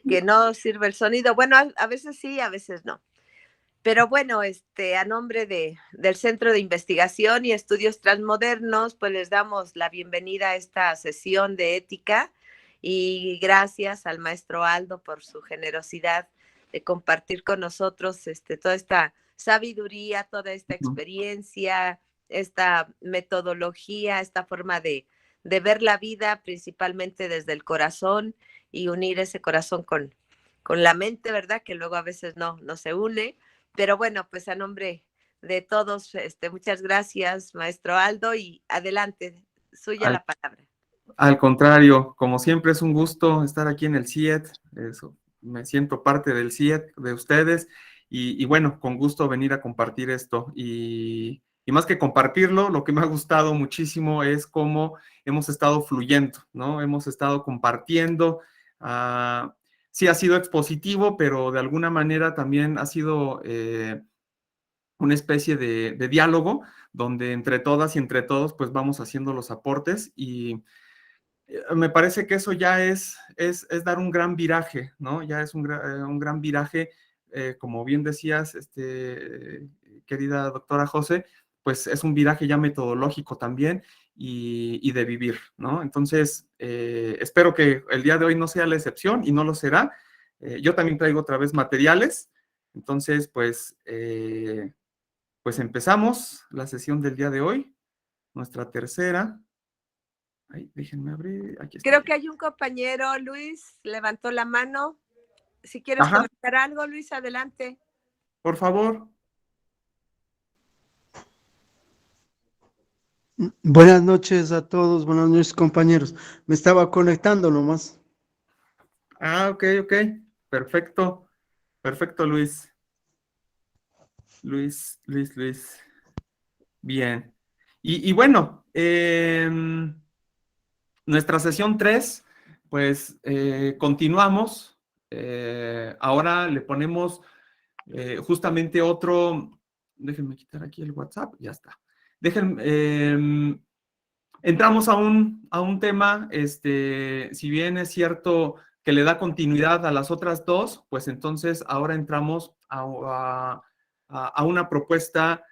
que no sirve el sonido. Bueno, a veces sí, a veces no. Pero bueno, a nombre del Centro de Investigación y Estudios Transmodernos, pues les damos la bienvenida a esta sesión de ética y gracias al maestro Aldo por su generosidad de compartir con nosotros toda esta sabiduría, toda esta Ujú. experiencia, esta metodología, esta forma de ver la vida principalmente desde el corazón y unir ese corazón con la mente, ¿verdad? Que luego a veces no se une. Pero bueno, pues a nombre de todos, muchas gracias, maestro Aldo, y adelante, suya Al, la palabra. al contrario, como siempre es un gusto estar aquí en el CIET, eso, me siento parte del CIET de ustedes y bueno, con gusto venir a compartir esto y más que compartirlo, lo que me ha gustado muchísimo es cómo hemos estado fluyendo, ¿no? Hemos estado compartiendo, sí ha sido expositivo, pero de alguna manera también ha sido una especie de diálogo donde entre todas y entre todos pues vamos haciendo los aportes y me parece que eso ya es dar un gran viraje, ¿no? Ya es un gran viraje, como bien decías, querida doctora José, pues es un viraje ya metodológico también y de vivir, ¿no? Entonces, espero que el día de hoy no sea la excepción y no lo será. Yo también traigo otra vez materiales, entonces, pues empezamos la sesión del día de hoy, nuestra tercera. Ay, déjenme abrir, aquí está Creo ya. que hay un compañero, Luis, levantó la mano. Si quieres Ajá, comentar algo, Luis, adelante. por favor. Buenas noches a todos, buenas noches compañeros. Me estaba conectando nomás. Ah, ok, ok. Perfecto, perfecto, Luis. Luis. Bien. Y bueno, nuestra sesión 3, pues continuamos. Ahora le ponemos justamente otro. Déjenme quitar aquí el WhatsApp, ya está. Entramos a un tema, si bien es cierto que le da continuidad a las otras dos, pues entonces ahora entramos a una propuesta,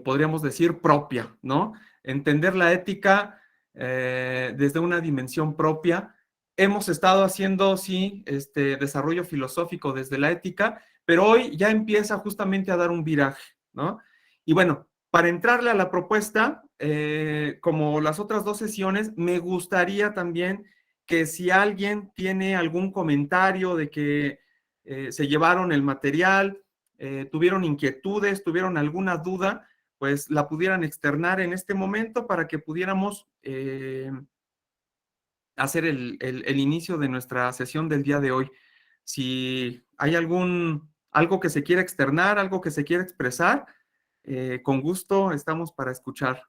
podríamos decir, propia, ¿no? Entender la ética desde una dimensión propia. Hemos estado haciendo, sí, desarrollo filosófico desde la ética, pero hoy ya empieza justamente a dar un viraje, ¿no? Y bueno, para entrarle a la propuesta, como las otras dos sesiones, me gustaría también que si alguien tiene algún comentario de que se llevaron el material, tuvieron inquietudes, tuvieron alguna duda, pues la pudieran externar en este momento para que pudiéramos hacer el inicio de nuestra sesión del día de hoy. Si hay algo que se quiera externar, algo que se quiera expresar, con gusto estamos para escuchar.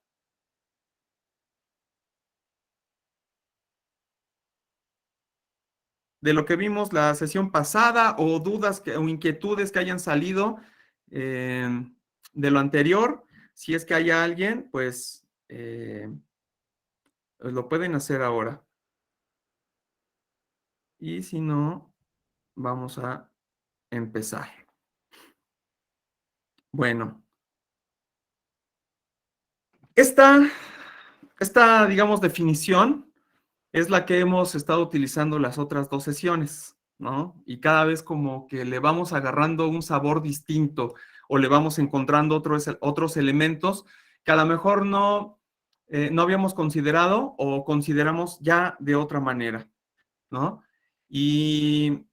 De lo que vimos la sesión pasada o dudas o inquietudes que hayan salido eh, de lo anterior, si es que haya alguien, pues lo pueden hacer ahora. Y si no, vamos a empezar. Bueno, esta, digamos, definición es la que hemos estado utilizando las otras dos sesiones, ¿no? Y cada vez como que le vamos agarrando un sabor distinto o le vamos encontrando otros elementos que a lo mejor no habíamos considerado o consideramos ya de otra manera, ¿no? Y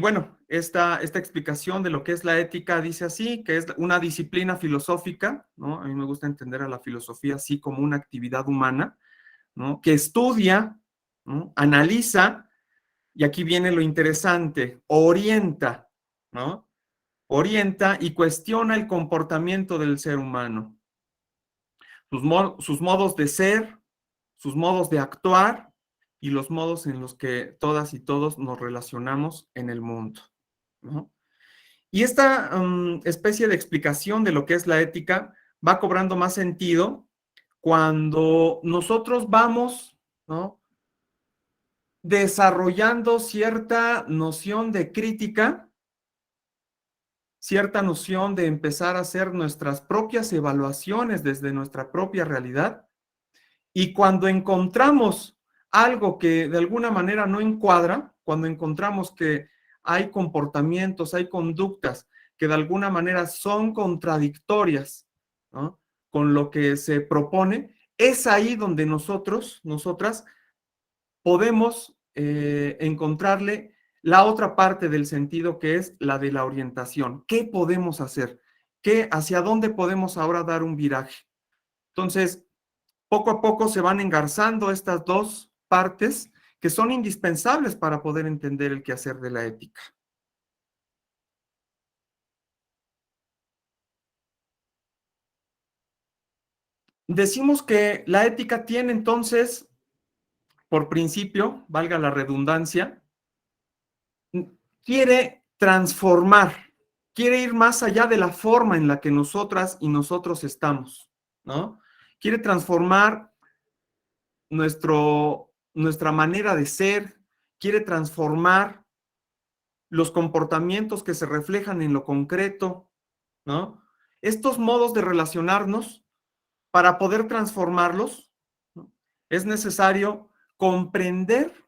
bueno, esta explicación de lo que es la ética dice así, que es una disciplina filosófica, ¿no? A mí me gusta entender a la filosofía así como una actividad humana, ¿no? Que estudia, ¿no? Analiza, y aquí viene lo interesante, orienta, ¿no? Orienta y cuestiona el comportamiento del ser humano, sus modos de ser, sus modos de actuar y los modos en los que todas y todos nos relacionamos en el mundo, ¿no? Y esta especie de explicación de lo que es la ética va cobrando más sentido cuando nosotros vamos, ¿no? desarrollando cierta noción de crítica, cierta noción de empezar a hacer nuestras propias evaluaciones desde nuestra propia realidad. Y cuando encontramos algo que de alguna manera no encuadra, cuando encontramos que hay comportamientos, hay conductas que de alguna manera son contradictorias, ¿no?, con lo que se propone, es ahí donde nosotras, podemos encontrarle la otra parte del sentido, que es la de la orientación. ¿Qué podemos hacer? ¿Hacia dónde podemos ahora dar un viraje? Entonces, poco a poco se van engarzando estas dos partes que son indispensables para poder entender el quehacer de la ética. Decimos que la ética tiene entonces, por principio, valga la redundancia, quiere transformar, quiere ir más allá de la forma en la que nosotras y nosotros estamos, ¿no? Quiere transformar nuestra manera de ser, quiere transformar los comportamientos que se reflejan en lo concreto, ¿no? Estos modos de relacionarnos, para poder transformarlos, ¿no?, es necesario comprender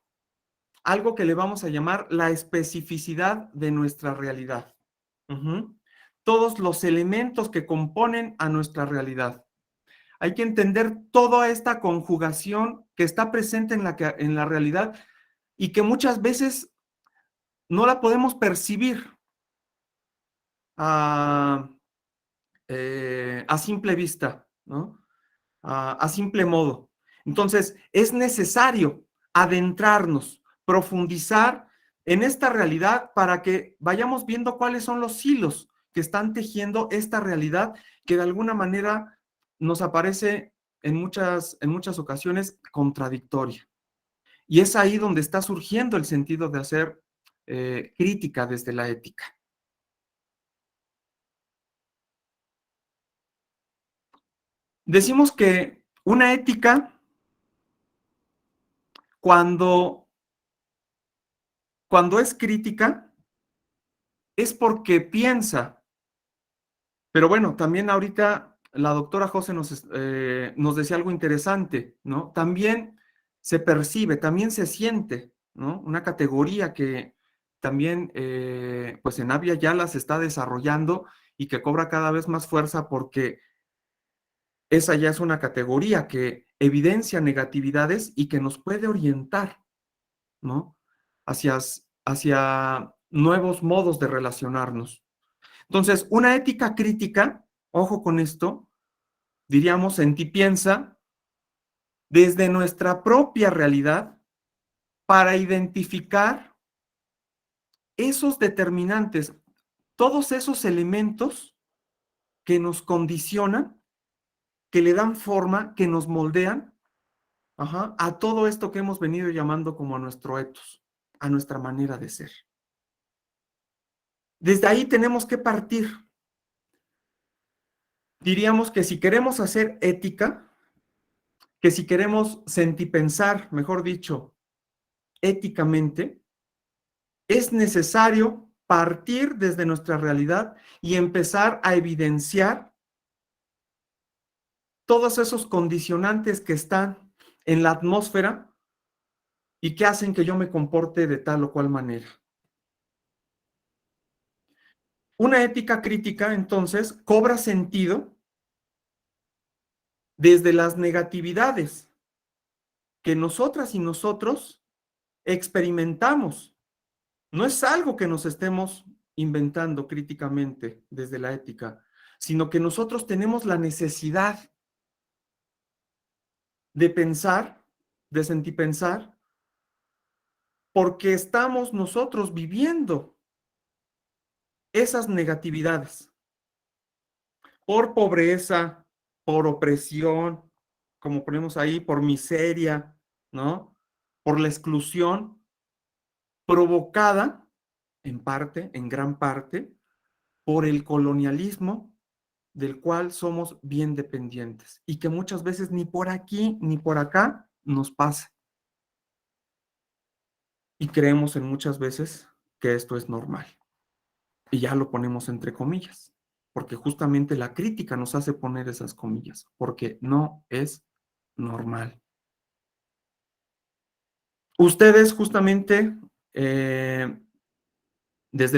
algo que le vamos a llamar la especificidad de nuestra realidad. Todos los elementos que componen a nuestra realidad. Hay que entender toda esta conjugación que está presente en la realidad y que muchas veces no la podemos percibir a simple vista, ¿no? A simple modo. Entonces, es necesario adentrarnos, profundizar en esta realidad para que vayamos viendo cuáles son los hilos que están tejiendo esta realidad que de alguna manera nos aparece en muchas ocasiones contradictoria. Y es ahí donde está surgiendo el sentido de hacer crítica desde la ética. Decimos que una ética, cuando es crítica, es porque piensa. Pero bueno, también ahorita la doctora José nos decía algo interesante, ¿no? También se percibe, también se siente, ¿no? Una categoría que también, pues en Avia Yala se está desarrollando y que cobra cada vez más fuerza, porque esa ya es una categoría que evidencia negatividades y que nos puede orientar, ¿no?, hacia nuevos modos de relacionarnos. Entonces, una ética crítica, ojo con esto, diríamos, piensa desde nuestra propia realidad para identificar esos determinantes, todos esos elementos que nos condicionan, que le dan forma, que nos moldean, a todo esto que hemos venido llamando como a nuestro ethos, a nuestra manera de ser. Desde ahí tenemos que partir. Diríamos que si queremos hacer ética, que si queremos sentipensar, mejor dicho, éticamente, es necesario partir desde nuestra realidad y empezar a evidenciar todos esos condicionantes que están en la atmósfera y que hacen que yo me comporte de tal o cual manera. Una ética crítica, entonces, cobra sentido desde las negatividades que nosotras y nosotros experimentamos. No es algo que nos estemos inventando críticamente desde la ética, sino que nosotros tenemos la necesidad de pensar, de sentipensar, porque estamos nosotros viviendo esas negatividades por pobreza, por opresión, como ponemos ahí, por miseria, ¿no?, por la exclusión provocada, en parte, en gran parte, por el colonialismo del cual somos bien dependientes y que muchas veces ni por aquí ni por acá nos pasa. y creemos en muchas veces que esto es normal. Y ya lo ponemos entre comillas, porque justamente la crítica nos hace poner esas comillas, porque no es normal. Ustedes justamente desde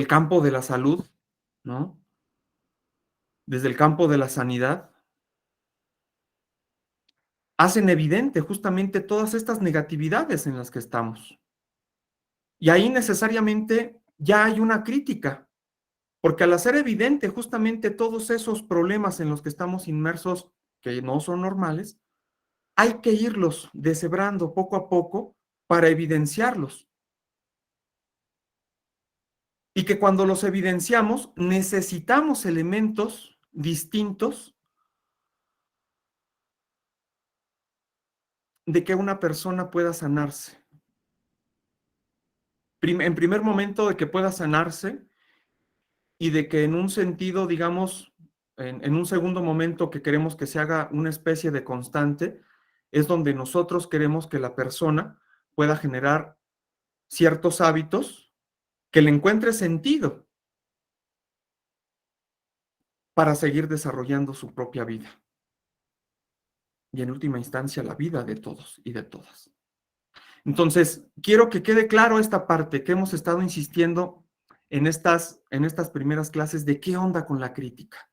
el campo de la salud, ¿no? Desde el campo de la sanidad, hacen evidente justamente todas estas negatividades en las que estamos. Y ahí necesariamente ya hay una crítica, porque al hacer evidente justamente todos esos problemas en los que estamos inmersos, que no son normales, hay que irlos deshebrando poco a poco para evidenciarlos. Y que cuando los evidenciamos necesitamos elementos distintos de que una persona pueda sanarse. En primer momento, de que pueda sanarse y de que en un sentido, digamos, en un segundo momento que queremos que se haga una especie de constante, es donde nosotros queremos que la persona pueda generar ciertos hábitos que le encuentre sentido para seguir desarrollando su propia vida. Y en última instancia, la vida de todos y de todas. Entonces, quiero que quede claro esta parte que hemos estado insistiendo en estas primeras clases de qué onda con la crítica.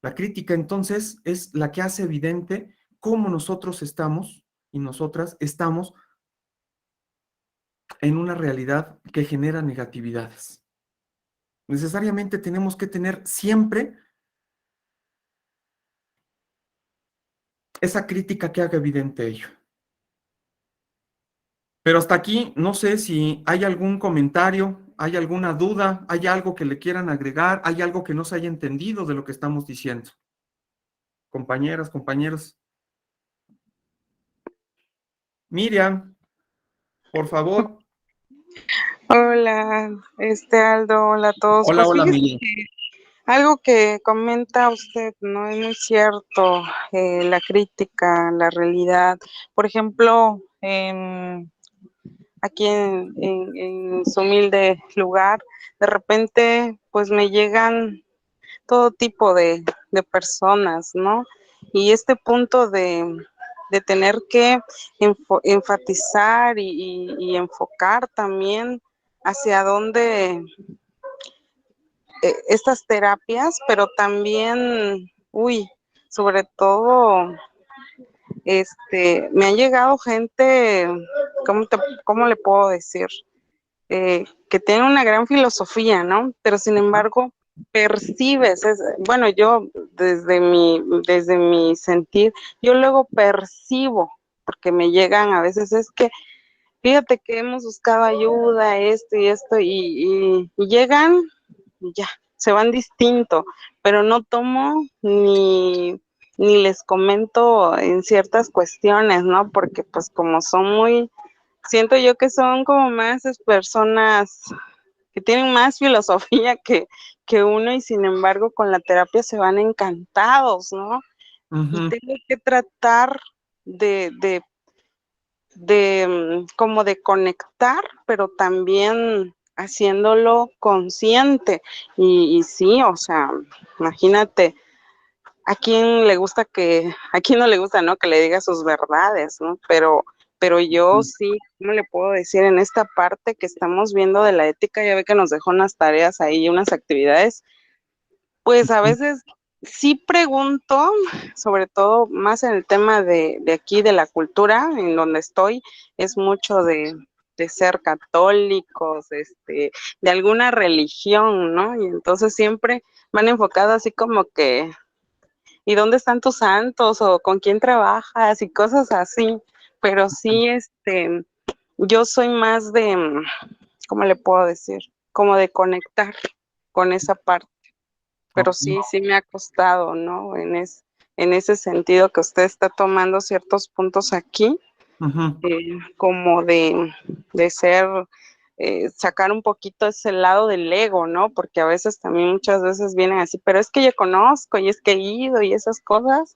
La crítica, entonces, es la que hace evidente cómo nosotros estamos y nosotras estamos en una realidad que genera negatividades. Necesariamente tenemos que tener siempre esa crítica que haga evidente ello. Pero hasta aquí, no sé si hay algún comentario, hay alguna duda, hay algo que le quieran agregar, hay algo que no se haya entendido de lo que estamos diciendo. Compañeras, compañeros. Miriam, por favor. Hola, Aldo, hola a todos. Hola, Pues hola, fíjese Miriam. que algo que comenta usted no es muy cierto, la crítica, la realidad. Por ejemplo, aquí en su humilde lugar, de repente pues me llegan todo tipo de personas, ¿no? Y este punto de tener que enfatizar y enfocar también hacia dónde estas terapias, pero también, sobre todo, me ha llegado gente, ¿cómo le puedo decir? Que tiene una gran filosofía, ¿no? Pero sin embargo, percibes, bueno, yo desde mi sentir, yo luego percibo, porque me llegan a veces, es que fíjate que hemos buscado ayuda, esto, y llegan y ya, se van distinto, pero no tomo ni les comento en ciertas cuestiones, ¿no? Porque pues como son muy, siento yo que son como más personas que tienen más filosofía que uno y sin embargo con la terapia se van encantados, ¿no? Y tengo que tratar como de conectar, pero también haciéndolo consciente. Y sí, o sea, imagínate, a quién no le gusta, ¿no? Que le diga sus verdades, ¿no? Pero yo sí, ¿cómo le puedo decir? En esta parte que estamos viendo de la ética, ya ve que nos dejó unas tareas ahí, unas actividades, pues a veces sí pregunto, sobre todo más en el tema de aquí, de la cultura, en donde estoy, es mucho de ser católicos, de alguna religión, ¿no? Y entonces siempre van enfocados así como que, ¿y dónde están tus santos? O ¿con quién trabajas? Y cosas así. Pero sí, yo soy más de, ¿cómo le puedo decir? Como de conectar con esa parte. Pero sí me ha costado, ¿no? En ese sentido que usted está tomando ciertos puntos aquí, como de ser, sacar un poquito ese lado del ego, ¿no? Porque a veces también muchas veces vienen así, pero es que yo conozco y es que he ido y esas cosas,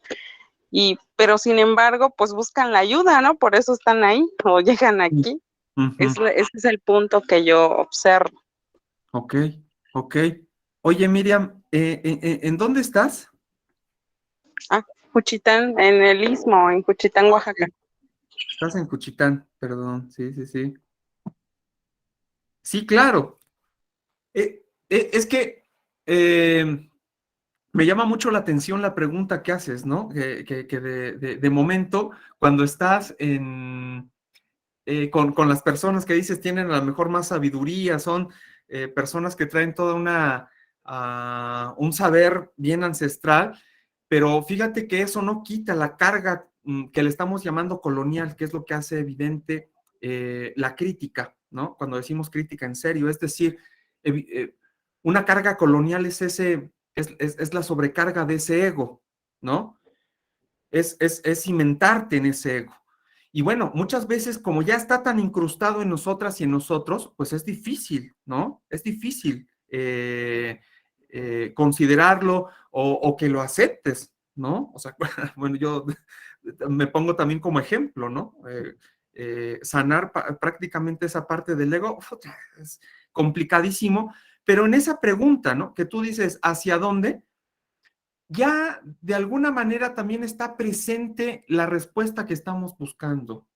pero sin embargo, pues buscan la ayuda, ¿no? Por eso están ahí o llegan aquí. Ese es el punto que yo observo. Ok, ok. Oye, Miriam, ¿en dónde estás? Juchitán, en el Istmo, en Juchitán, Oaxaca. Estás en Cuchitán, perdón, sí, sí, sí. Sí, claro. Es que me llama mucho la atención la pregunta que haces, ¿no? Que de momento, cuando estás con las personas que dices tienen a lo mejor más sabiduría, son personas que traen toda un saber bien ancestral, pero fíjate que eso no quita la carga que le estamos llamando colonial, que es lo que hace evidente la crítica, ¿no? Cuando decimos crítica en serio, es decir, una carga colonial es la sobrecarga de ese ego, ¿no? Es cimentarte en ese ego. Y bueno, muchas veces como ya está tan incrustado en nosotras y en nosotros, pues es difícil, ¿no? Es difícil considerarlo o que lo aceptes, ¿no? O sea, bueno, yo me pongo también como ejemplo, ¿no? Sanar prácticamente esa parte del ego es complicadísimo, pero en esa pregunta, ¿no? Que tú dices, ¿hacia dónde? Ya de alguna manera también está presente la respuesta que estamos buscando,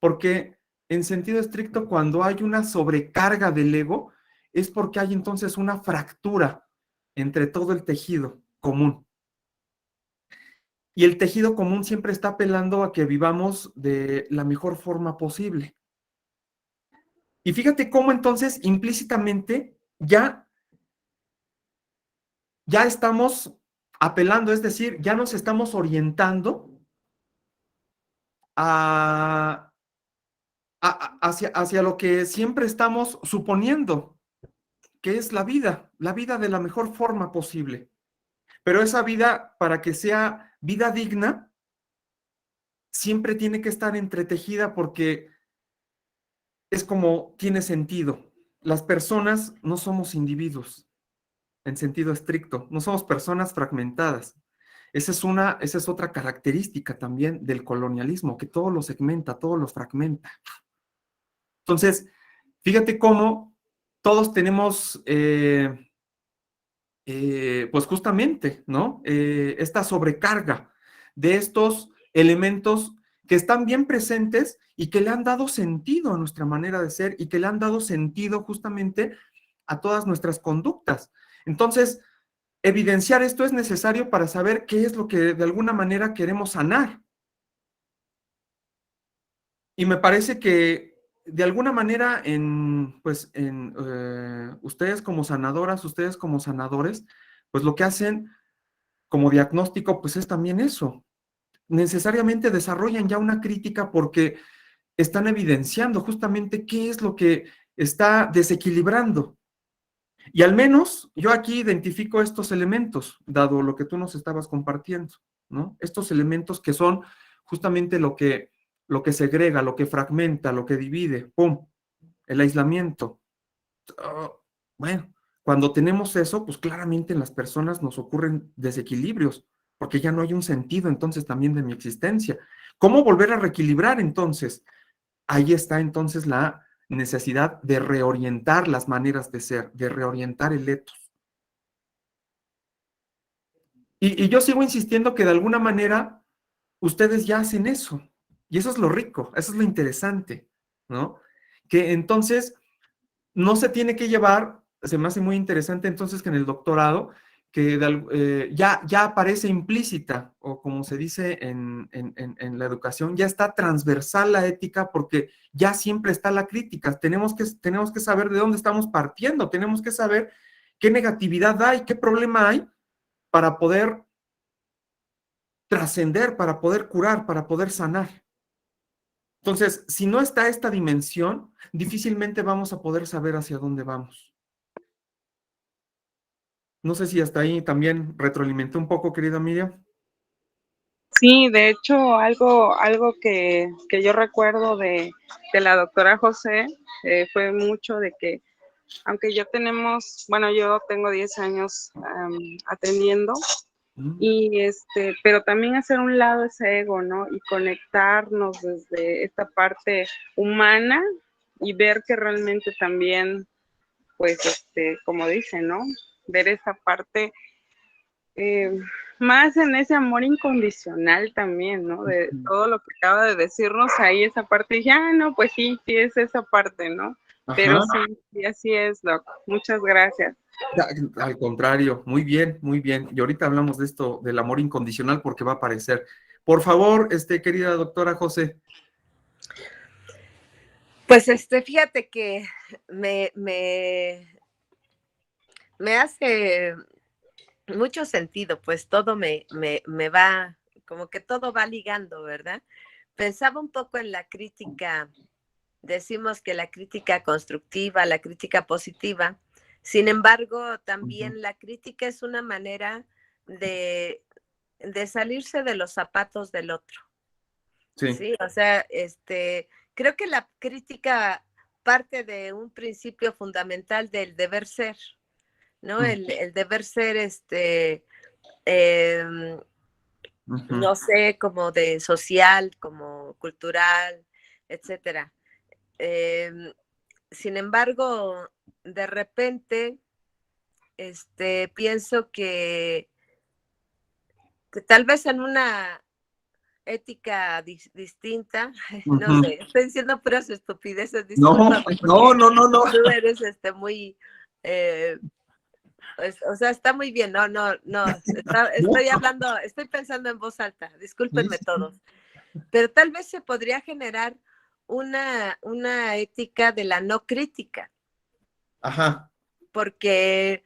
porque en sentido estricto, cuando hay una sobrecarga del ego, es porque hay entonces una fractura entre todo el tejido común. Y el tejido común siempre está apelando a que vivamos de la mejor forma posible. Y fíjate cómo entonces implícitamente ya estamos apelando, es decir, ya nos estamos orientando a hacia lo que siempre estamos suponiendo, que es la vida de la mejor forma posible. Pero esa vida, para que sea vida digna, siempre tiene que estar entretejida porque es como tiene sentido. Las personas no somos individuos en sentido estricto, no somos personas fragmentadas. Esa es otra característica también del colonialismo, que todo lo segmenta, todo lo fragmenta. Entonces, fíjate cómo todos tenemos, pues justamente, ¿no? Esta sobrecarga de estos elementos que están bien presentes y que le han dado sentido a nuestra manera de ser y que le han dado sentido justamente a todas nuestras conductas. Entonces, evidenciar esto es necesario para saber qué es lo que de alguna manera queremos sanar. Y me parece que de alguna manera ustedes como sanadoras, ustedes como sanadores, pues lo que hacen como diagnóstico, pues es también eso. Necesariamente desarrollan ya una crítica porque están evidenciando justamente qué es lo que está desequilibrando. Y al menos yo aquí identifico estos elementos, dado lo que tú nos estabas compartiendo, ¿no? Estos elementos que son justamente lo que segrega, lo que fragmenta, lo que divide, ¡pum! El aislamiento. Bueno, cuando tenemos eso, pues claramente en las personas nos ocurren desequilibrios, porque ya no hay un sentido entonces también de mi existencia. ¿Cómo volver a reequilibrar entonces? Ahí está entonces la necesidad de reorientar las maneras de ser, de reorientar el ethos. Y yo sigo insistiendo que de alguna manera ustedes ya hacen eso. Y eso es lo rico, eso es lo interesante, ¿no? Que entonces no se tiene que llevar, se me hace muy interesante entonces que en el doctorado, que ya aparece implícita, o como se dice en la educación, ya está transversal la ética porque ya siempre está la crítica. Tenemos que saber de dónde estamos partiendo, tenemos que saber qué negatividad hay, qué problema hay para poder trascender, para poder curar, para poder sanar. Entonces, si no está esta dimensión, difícilmente vamos a poder saber hacia dónde vamos. No sé si hasta ahí también retroalimenté un poco, querida Miriam. Sí, de hecho, algo que yo recuerdo de la doctora José fue mucho de que, aunque yo tengo 10 años atendiendo, y pero también hacer un lado ese ego, ¿no? Y conectarnos desde esta parte humana ver que realmente también, pues, como dicen, ¿no? Ver esa parte más en ese amor incondicional también, ¿no? De todo lo que acaba de decirnos ahí, esa parte, dije, no, pues sí, sí es esa parte, ¿no? Pero Ajá. sí, así es, Doc. Muchas gracias. Al contrario, muy bien, muy bien. Y ahorita hablamos de esto, del amor incondicional, porque va a aparecer. Por favor, querida doctora José. Pues fíjate que me, me, me hace mucho sentido, pues todo me va, como que todo va ligando, ¿verdad? Pensaba un poco en la crítica, decimos que la crítica constructiva, la crítica positiva, sin embargo, también la crítica es una manera de, de salirse de los zapatos del otro, Sí. ¿sí? O sea, creo que la crítica parte de un principio fundamental del deber ser, ¿no? El deber ser, em, no sé, como de social, como cultural, etcétera. Sin embargo, de repente, pienso que tal vez en una ética distinta, no sé, estoy diciendo puras estupideces, No, discúlpame, no, porque no, no, no. tú eres muy, eh, o sea, está muy bien, no, estoy hablando, estoy pensando en voz alta, Sí, discúlpenme sí. todos, pero tal vez se podría generar una ética de la no crítica, Ajá. porque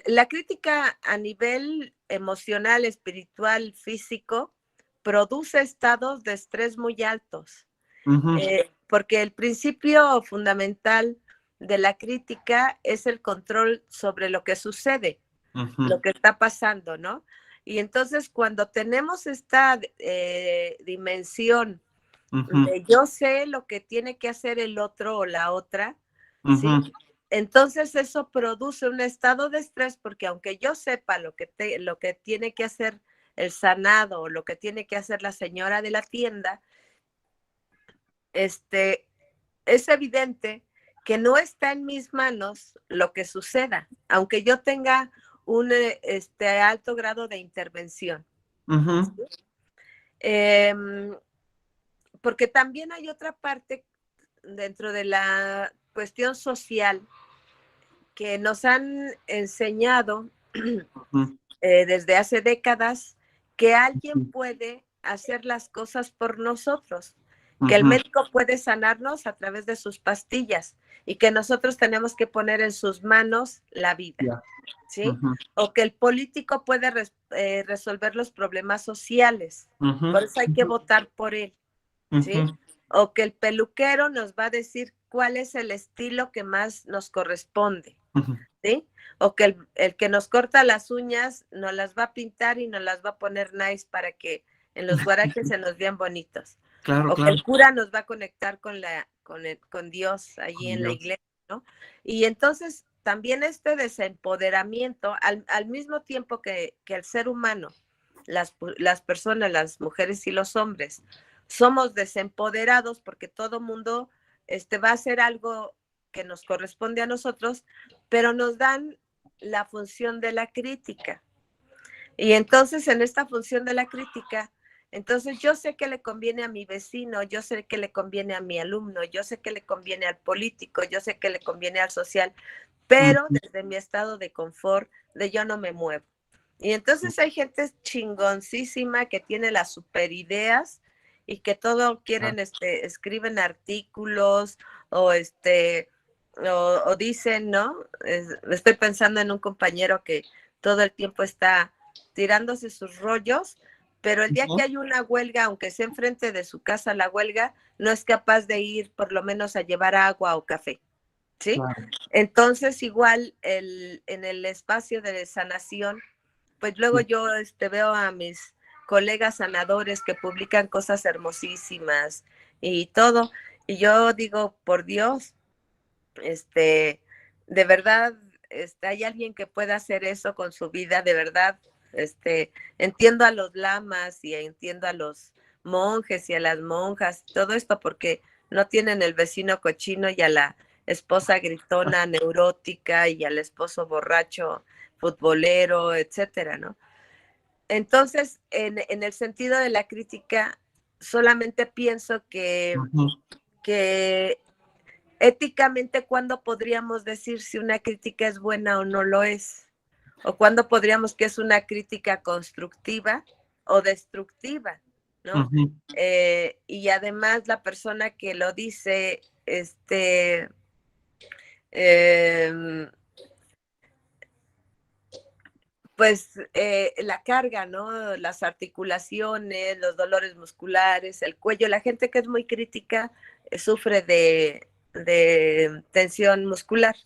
la crítica a nivel emocional, espiritual, físico, produce estados de estrés muy altos, porque el principio fundamental de la crítica es el control sobre lo que sucede, lo que está pasando, ¿no? Y entonces cuando tenemos esta dimensión de yo sé lo que tiene que hacer el otro o la otra, ¿sí? Entonces eso produce un estado de estrés porque aunque yo sepa lo que tiene que hacer el sanado o lo que tiene que hacer la señora de la tienda, es evidente que no está en mis manos lo que suceda, aunque yo tenga un alto grado de intervención. Porque también hay otra parte dentro de la cuestión social que nos han enseñado desde hace décadas que alguien puede hacer las cosas por nosotros, que el médico puede sanarnos a través de sus pastillas y que nosotros tenemos que poner en sus manos la vida, ¿sí? O que el político puede resolver los problemas sociales, por eso hay que votar por él, ¿sí? O que el peluquero nos va a decir cuál es el estilo que más nos corresponde, ¿sí? O que el que nos corta las uñas nos las va a pintar y nos las va a poner nice para que en los guaraches se nos vean bonitos. Claro, O que claro. el cura nos va a conectar con Dios allí en la iglesia, ¿no? Y entonces también este desempoderamiento, al mismo tiempo que el ser humano, las personas, las mujeres y los hombres, somos desempoderados porque todo mundo va a hacer algo que nos corresponde a nosotros, pero nos dan la función de la crítica. Y entonces en esta función de la crítica, entonces yo sé que le conviene a mi vecino, yo sé que le conviene a mi alumno, yo sé que le conviene al político, yo sé que le conviene al social, pero desde mi estado de confort, de yo no me muevo. Y entonces hay gente chingoncísima que tiene las super ideas y que todo quieren, escriben artículos o o dicen, ¿no? Estoy pensando en un compañero que todo el tiempo está tirándose sus rollos, pero el día que hay una huelga, aunque sea enfrente de su casa la huelga, no es capaz de ir por lo menos a llevar agua o café, ¿sí? Claro. Entonces, igual en el espacio de sanación, pues luego yo veo a mis colegas sanadores que publican cosas hermosísimas y todo, y yo digo, por Dios, de verdad, hay alguien que pueda hacer eso con su vida, de verdad, entiendo a los lamas y entiendo a los monjes y a las monjas, todo esto, porque No tienen el vecino cochino y a la esposa gritona, neurótica y al esposo borracho, futbolero, etcétera, ¿no? Entonces, en el sentido de la crítica, solamente pienso que éticamente, ¿cuándo podríamos decir si una crítica es buena o no lo es? ¿O cuándo podríamos que es una crítica constructiva o destructiva? ¿No? Y además la persona que lo dice, pues la carga, ¿no? Las articulaciones, los dolores musculares, el cuello. La gente que es muy crítica sufre de tensión muscular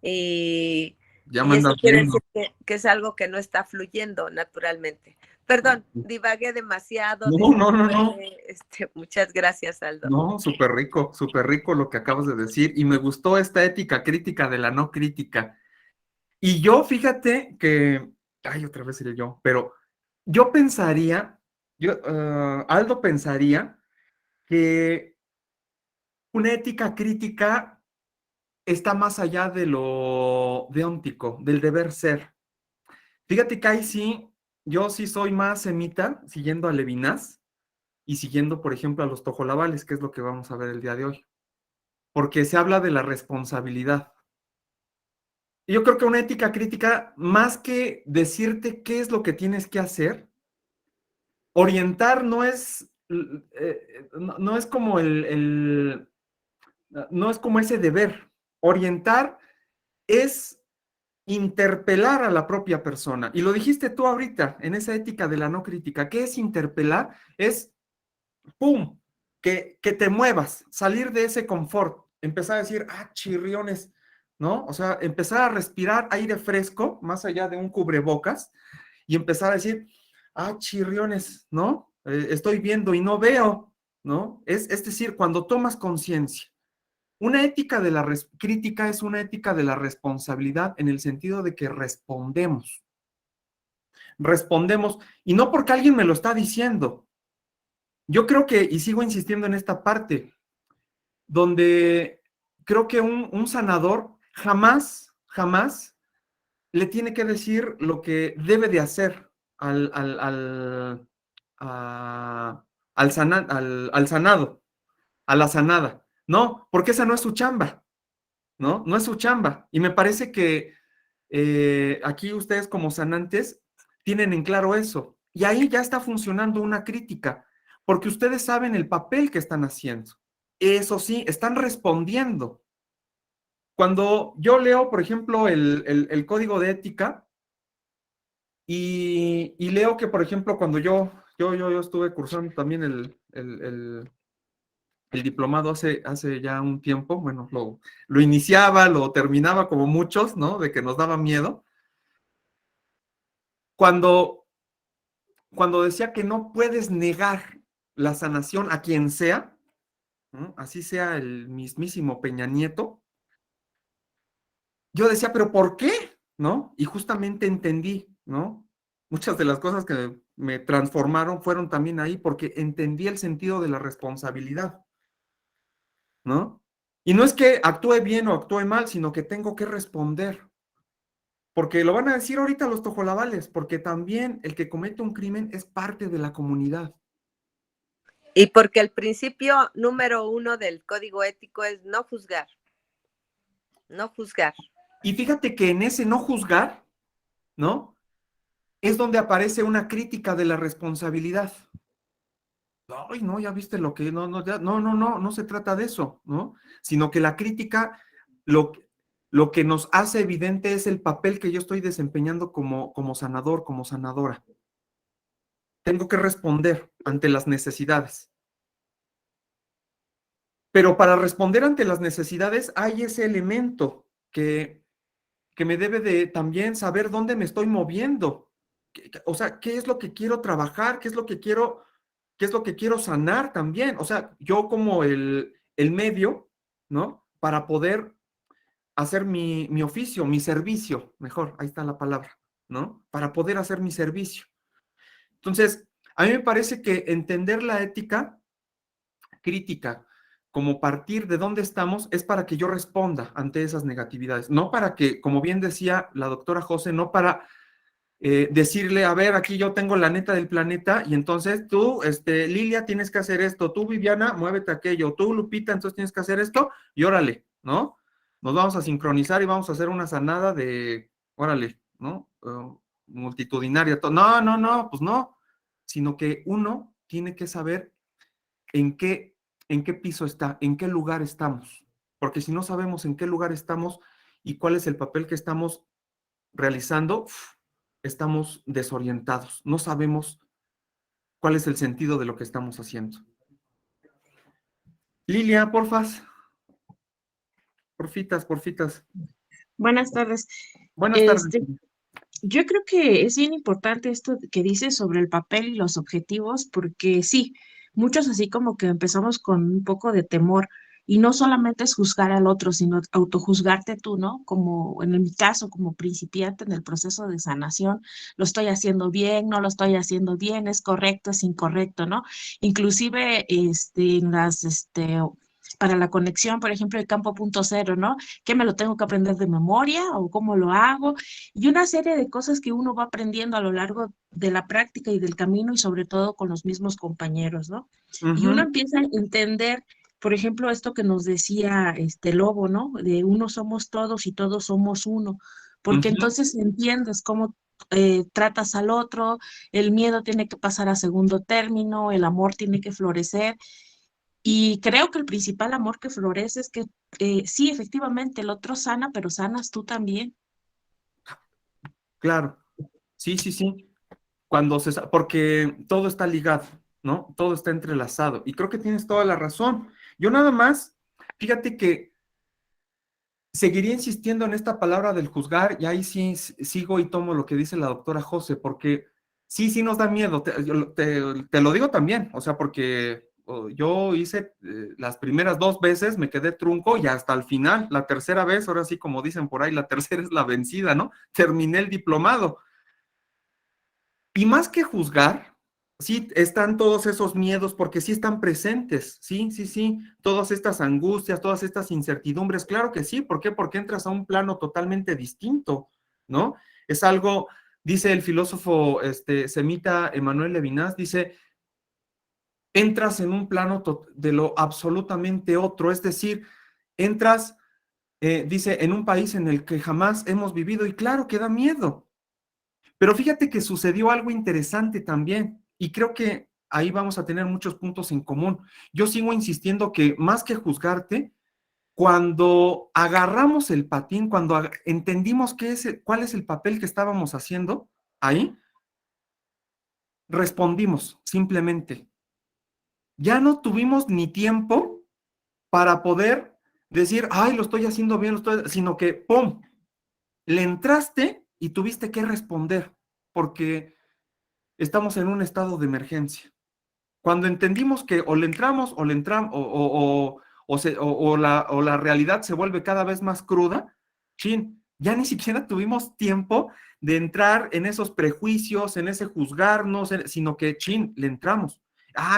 y Ya me eso andas quiere viendo. decir que es algo que no está fluyendo naturalmente. Perdón, divagué demasiado. No. Muchas gracias, Aldo. No, súper rico lo que acabas de decir. Y me gustó esta ética crítica de la no crítica. Y yo, fíjate que, ay, otra vez iré yo, pero yo pensaría, Aldo pensaría que una ética crítica está más allá de lo deóntico, del deber ser. Fíjate que ahí sí, yo sí soy más semita, siguiendo a Levinas y siguiendo, por ejemplo, a los tojolabales, que es lo que vamos a ver el día de hoy, porque se habla de la responsabilidad. Y yo creo que una ética crítica, más que decirte qué es lo que tienes que hacer, orientar no es como no es como ese deber. Orientar es interpelar a la propia persona. Y lo dijiste tú ahorita, en esa ética de la no crítica. ¿Qué es interpelar? Es, ¡pum!, que te muevas, salir de ese confort, empezar a decir, chirriones, ¿no? O sea, empezar a respirar aire fresco, más allá de un cubrebocas, y empezar a decir, chirriones, ¿no? Estoy viendo y no veo, ¿no? Es decir, cuando tomas conciencia. Una ética de la crítica es una ética de la responsabilidad en el sentido de que respondemos, y no porque alguien me lo está diciendo. Yo creo que, y sigo insistiendo en esta parte, donde creo que un sanador jamás le tiene que decir lo que debe de hacer al sanado, a la sanada. No, porque esa no es su chamba, ¿no? No es su chamba. Y me parece que aquí ustedes como sanantes tienen en claro eso. Y ahí ya está funcionando una crítica, porque ustedes saben el papel que están haciendo. Eso sí, están respondiendo. Cuando yo leo, por ejemplo, el código de ética y leo que, por ejemplo, cuando yo estuve cursando también el diplomado hace ya un tiempo, bueno, lo iniciaba, lo terminaba como muchos, ¿no? De que nos daba miedo. Cuando decía que no puedes negar la sanación a quien sea, ¿no? Así sea el mismísimo Peña Nieto, yo decía, ¿pero por qué? ¿No? Y justamente entendí, ¿no? Muchas de las cosas que me transformaron fueron también ahí porque entendí el sentido de la responsabilidad, ¿no? Y no es que actúe bien o actúe mal, sino que tengo que responder. Porque lo van a decir ahorita los tojolabales, porque también el que comete un crimen es parte de la comunidad. Y porque el principio número 1 del código ético es no juzgar. No juzgar. Y fíjate que en ese no juzgar, ¿no? Es donde aparece una crítica de la responsabilidad. Ay, no, ya viste lo que, no se trata de eso, ¿no? Sino que la crítica, lo que nos hace evidente es el papel que yo estoy desempeñando como sanador, como sanadora. Tengo que responder ante las necesidades. Pero para responder ante las necesidades hay ese elemento que me debe de también saber dónde me estoy moviendo. O sea, ¿qué es lo que quiero trabajar? ¿Qué es lo que quiero sanar también? O sea, yo como el medio, ¿no? Para poder hacer mi oficio, mi servicio, mejor, ahí está la palabra, ¿no? Para poder hacer mi servicio. Entonces, a mí me parece que entender la ética crítica como partir de dónde estamos es para que yo responda ante esas negatividades, no para que, como bien decía la doctora José, no para decirle, a ver, aquí yo tengo la neta del planeta y entonces tú, Lilia, tienes que hacer esto, tú, Viviana, muévete aquello, tú, Lupita, entonces tienes que hacer esto y órale, ¿no? Nos vamos a sincronizar y vamos a hacer una sanada de, órale, ¿no? Multitudinaria. No, no, no, pues no, sino que uno tiene que saber en qué piso está, en qué lugar estamos, porque si no sabemos en qué lugar estamos y cuál es el papel que estamos realizando, estamos desorientados, no sabemos cuál es el sentido de lo que estamos haciendo. Lilia, porfitas. Buenas tardes. Buenas tardes. Este, yo creo que es bien importante esto que dices sobre el papel y los objetivos, porque sí, muchos así como que empezamos con un poco de temor y no solamente es juzgar al otro, sino autojuzgarte tú, ¿no? Como en mi caso, como principiante en el proceso de sanación, lo estoy haciendo bien, no lo estoy haciendo bien, es correcto, es incorrecto, ¿no? Inclusive, en para la conexión, por ejemplo, el campo punto cero, ¿no? ¿Qué me lo tengo que aprender de memoria o cómo lo hago? Y una serie de cosas que uno va aprendiendo a lo largo de la práctica y del camino y sobre todo con los mismos compañeros, ¿no? Y uno empieza a entender, por ejemplo, esto que nos decía este Lobo, ¿no? De uno somos todos y todos somos uno, porque entonces entiendes cómo tratas al otro, el miedo tiene que pasar a segundo término, el amor tiene que florecer. Y creo que el principal amor que florece es que sí, efectivamente, el otro sana, pero sanas tú también. Claro, sí. Porque todo está ligado, ¿no? Todo está entrelazado. Y creo que tienes toda la razón. Yo nada más, fíjate que seguiría insistiendo en esta palabra del juzgar, y ahí sí sigo y tomo lo que dice la doctora José, porque sí nos da miedo. Te lo digo también, o sea, porque yo hice las primeras 2 veces, me quedé trunco y hasta el final, la tercera vez, ahora sí como dicen por ahí, la tercera es la vencida, ¿no? Terminé el diplomado. Y más que juzgar, sí están todos esos miedos porque sí están presentes, sí, todas estas angustias, todas estas incertidumbres, claro que sí, ¿por qué? Porque entras a un plano totalmente distinto, ¿no? Es algo, dice el filósofo semita Emmanuel Levinas, dice, entras en un plano de lo absolutamente otro, es decir, entras, dice, en un país en el que jamás hemos vivido y claro que da miedo. Pero fíjate que sucedió algo interesante también y creo que ahí vamos a tener muchos puntos en común. Yo sigo insistiendo que más que juzgarte, cuando agarramos el patín, cuando entendimos cuál es el papel que estábamos haciendo ahí, respondimos simplemente. Ya no tuvimos ni tiempo para poder decir, ay, lo estoy haciendo bien, sino que, ¡pum!, le entraste y tuviste que responder, porque estamos en un estado de emergencia. Cuando entendimos que o le entramos o la realidad se vuelve cada vez más cruda, ya ni siquiera tuvimos tiempo de entrar en esos prejuicios, en ese juzgarnos, sino que, le entramos.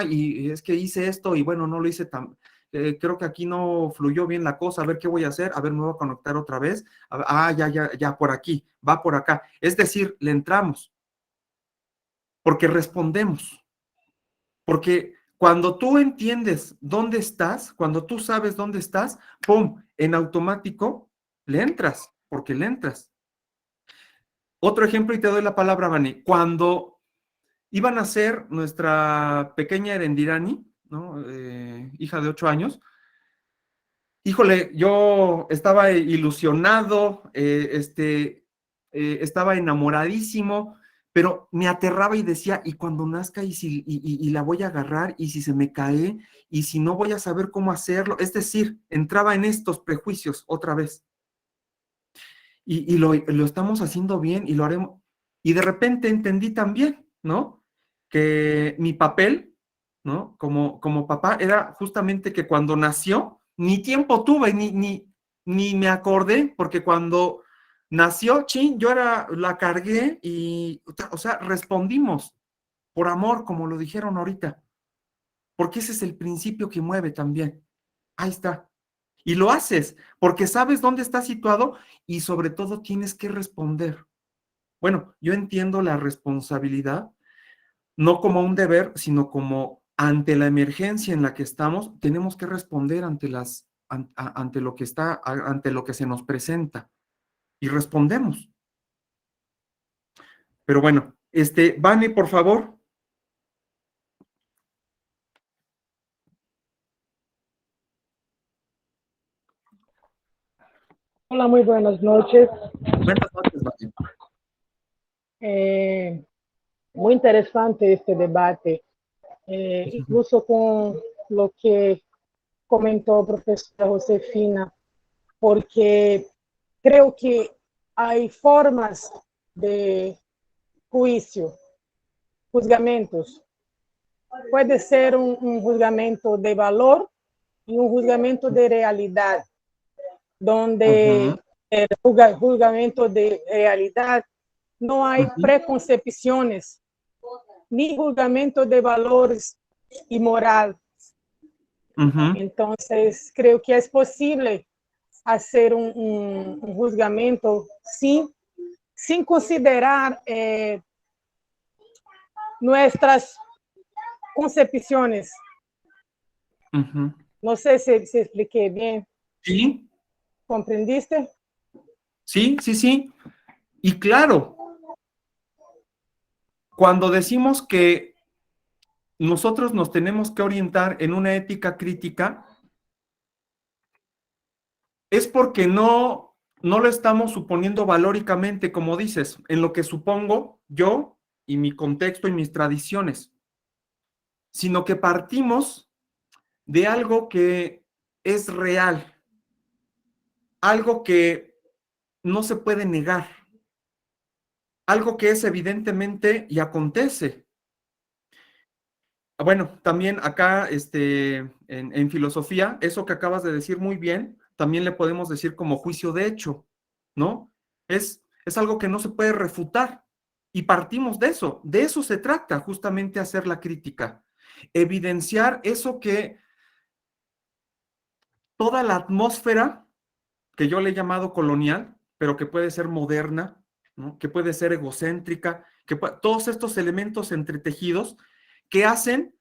Y es que hice esto y bueno, no lo hice tan... creo que aquí no fluyó bien la cosa, a ver qué voy a hacer, a ver, me voy a conectar otra vez, ya, por aquí, va por acá. Es decir, le entramos, porque respondemos. Porque cuando tú entiendes dónde estás, cuando tú sabes dónde estás, ¡pum!, en automático le entras, porque le entras. Otro ejemplo y te doy la palabra, Vani. Cuando iban a ser nuestra pequeña Erendirani, ¿no? Hija de 8 años, híjole, yo estaba ilusionado, estaba enamoradísimo, pero me aterraba y decía, ¿y cuando nazca y la voy a agarrar? ¿Y si se me cae? ¿Y si no voy a saber cómo hacerlo? Es decir, entraba en estos prejuicios otra vez. Y lo estamos haciendo bien y lo haremos. Y de repente entendí también, ¿no? Que mi papel, ¿no? Como papá era justamente que cuando nació, ni tiempo tuve, ni me acordé, porque cuando nació, yo la cargué y, o sea, respondimos por amor, como lo dijeron ahorita, porque ese es el principio que mueve también. Ahí está. Y lo haces porque sabes dónde está situado y sobre todo tienes que responder. Bueno, yo entiendo la responsabilidad, no como un deber, sino como ante la emergencia en la que estamos, tenemos que responder ante lo que está, ante lo que se nos presenta y respondemos. Pero bueno, Vane, por favor. Hola, muy buenas noches. Buenas noches, Vane. Muy interesante este debate, incluso con lo que comentó profesora Josefina, porque creo que hay formas de juicio, juzgamentos. Puede ser un juzgamento de valor y un juzgamento de realidad, donde el juzgamento de realidad no hay preconcepciones ni juzgamento de valores y moral. Entonces, creo que es posible hacer un juzgamento sin considerar nuestras concepciones. No sé si expliqué bien. Sí. ¿Comprendiste? Sí, sí, sí. Y claro, cuando decimos que nosotros nos tenemos que orientar en una ética crítica, es porque no lo estamos suponiendo valóricamente, como dices, en lo que supongo yo y mi contexto y mis tradiciones, sino que partimos de algo que es real, algo que no se puede negar, algo que es evidentemente y acontece. Bueno, también acá en filosofía, eso que acabas de decir muy bien, también le podemos decir como juicio de hecho, ¿no? Es algo que no se puede refutar y partimos de eso se trata justamente hacer la crítica, evidenciar eso que toda la atmósfera que yo le he llamado colonial, pero que puede ser moderna, ¿no? Que puede ser egocéntrica, todos estos elementos entretejidos que hacen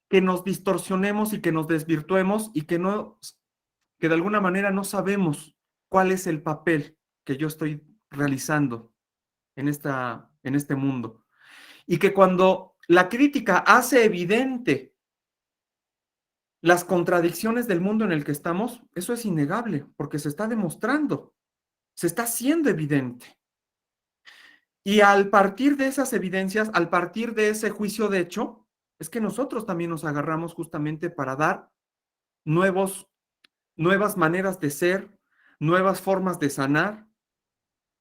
que nos distorsionemos y que nos desvirtuemos y que de alguna manera no sabemos cuál es el papel que yo estoy realizando en este mundo. Y que cuando la crítica hace evidente las contradicciones del mundo en el que estamos, eso es innegable, porque se está demostrando, se está haciendo evidente. Y al partir de esas evidencias, al partir de ese juicio de hecho, es que nosotros también nos agarramos justamente para dar nuevas maneras de ser, nuevas formas de sanar,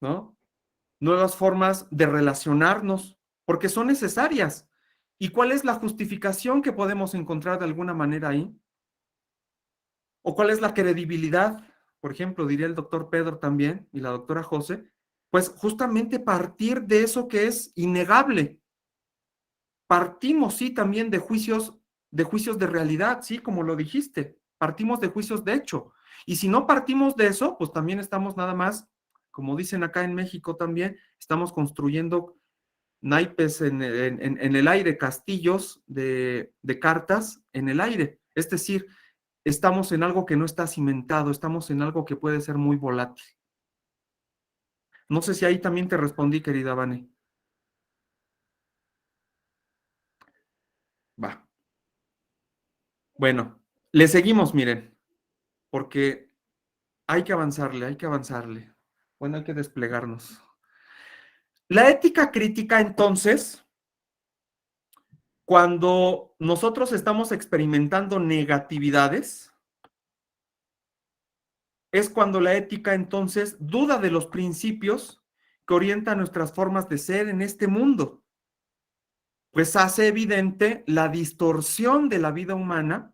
¿no? Nuevas formas de relacionarnos, porque son necesarias. ¿Y cuál es la justificación que podemos encontrar de alguna manera ahí? ¿O cuál es la credibilidad? Por ejemplo, diría el doctor Pedro también y la doctora José, pues justamente partir de eso que es innegable. Partimos, sí, también de juicios de realidad, sí, como lo dijiste. Partimos de juicios de hecho. Y si no partimos de eso, pues también estamos nada más, como dicen acá en México también, estamos construyendo naipes en el aire, castillos de cartas en el aire. Es decir, estamos en algo que no está cimentado, estamos en algo que puede ser muy volátil. No sé si ahí también te respondí, querida Vane. Va. Bueno, le seguimos, miren, porque hay que avanzarle, hay que avanzarle. Bueno, hay que desplegarnos. La ética crítica, entonces, cuando nosotros estamos experimentando negatividades, es cuando la ética, entonces, duda de los principios que orientan nuestras formas de ser en este mundo, pues hace evidente la distorsión de la vida humana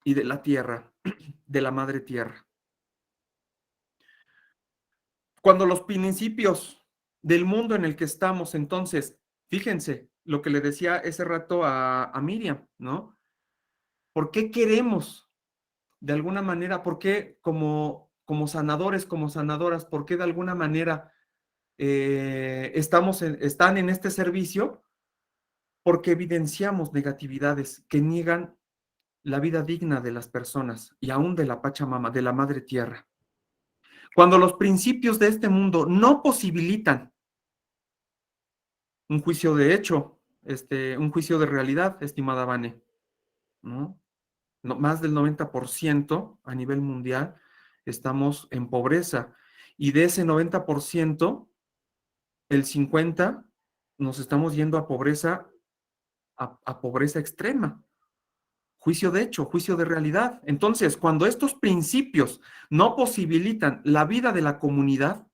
y de la tierra, de la madre tierra. Cuando los principios del mundo en el que estamos, entonces, fíjense lo que le decía ese rato a Miriam, ¿no? ¿Por qué queremos, de alguna manera, por qué como sanadores, como sanadoras, por qué de alguna manera están en este servicio? Porque evidenciamos negatividades que niegan la vida digna de las personas y aún de la Pachamama, de la Madre Tierra. Cuando los principios de este mundo no posibilitan un juicio de hecho, un juicio de realidad, estimada Vane, ¿no? Más del 90% a nivel mundial estamos en pobreza, y de ese 90%, el 50% nos estamos yendo a pobreza, a pobreza extrema. Juicio de hecho, juicio de realidad. Entonces, cuando estos principios no posibilitan la vida de la comunidad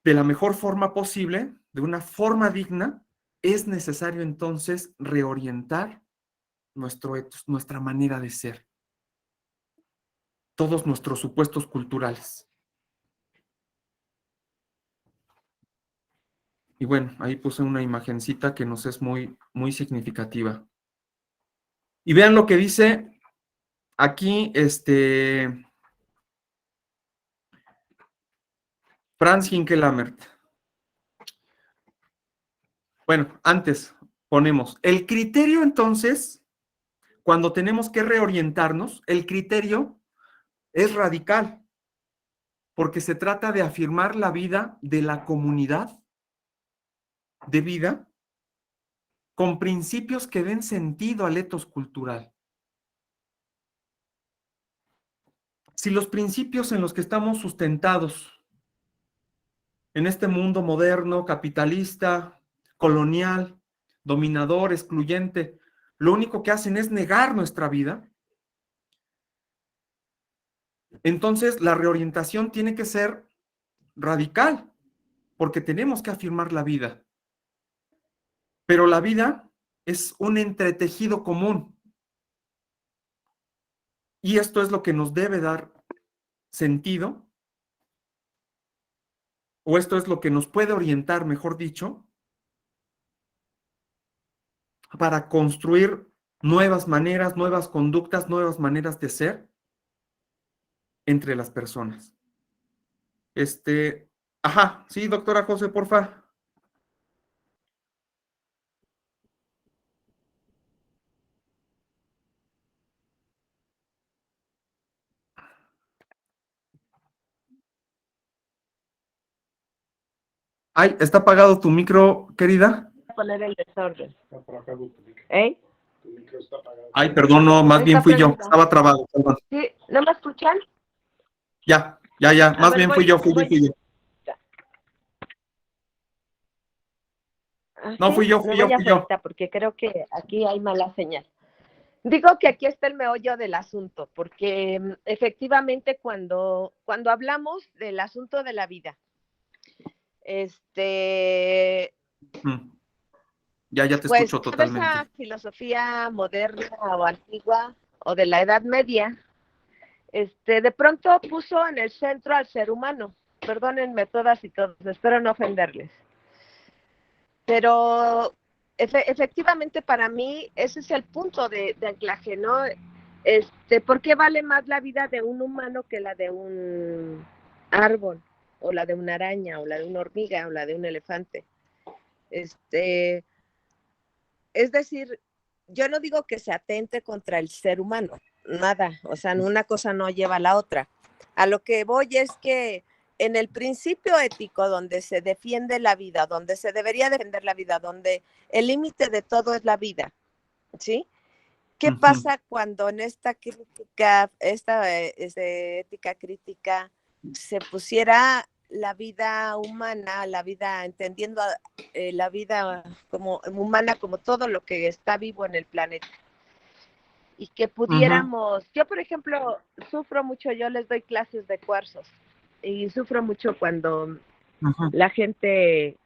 de la mejor forma posible, de una forma digna, es necesario entonces reorientar nuestro ethos, nuestra manera de ser, todos nuestros supuestos culturales. Y bueno, ahí puse una imagencita que nos es muy, muy significativa. Y vean lo que dice aquí, Franz Hinkelammert. Bueno, antes ponemos el criterio. Entonces, cuando tenemos que reorientarnos, el criterio es radical, porque se trata de afirmar la vida de la comunidad de vida con principios que den sentido al etos cultural. Si los principios en los que estamos sustentados en este mundo moderno, capitalista, colonial, dominador, excluyente, lo único que hacen es negar nuestra vida, entonces la reorientación tiene que ser radical, porque tenemos que afirmar la vida. Pero la vida es un entretejido común, y esto es lo que nos debe dar sentido, o esto es lo que nos puede orientar, mejor dicho, para construir nuevas maneras, nuevas conductas, nuevas maneras de ser entre las personas. Ajá, sí, doctora José, porfa. Ay, ¿está apagado tu micro, querida? Poner el desorden. ¿Eh? Ay, perdón, no, más bien fui yo, prendido. estaba trabado, perdón. ¿Sí? ¿No me escuchan? Ya, más bien fui yo. No, ¿Sí? fui yo. Me voy afuera porque creo que aquí hay mala señal. Digo que aquí está el meollo del asunto, porque efectivamente cuando hablamos del asunto de la vida, Ya te pues escucho totalmente. esa filosofía moderna o antigua o de la Edad Media, de pronto puso en el centro al ser humano. Perdónenme todas y todos, espero no ofenderles. Pero efectivamente para mí ese es el punto de anclaje, ¿no? ¿Por qué vale más la vida de un humano que la de un árbol, o la de una araña, o la de una hormiga, o la de un elefante? Es decir, yo no digo que se atente contra el ser humano, nada, o sea, una cosa no lleva a la otra. A lo que voy es que en el principio ético donde se defiende la vida, donde se debería defender la vida, donde el límite de todo es la vida, ¿sí? ¿Qué pasa cuando en esta crítica, esta ética crítica, se pusiera la vida humana, la vida, entendiendo la vida como humana como todo lo que está vivo en el planeta? Y que pudiéramos, yo por ejemplo, sufro mucho, yo les doy clases de cuarzos, y sufro mucho cuando la gente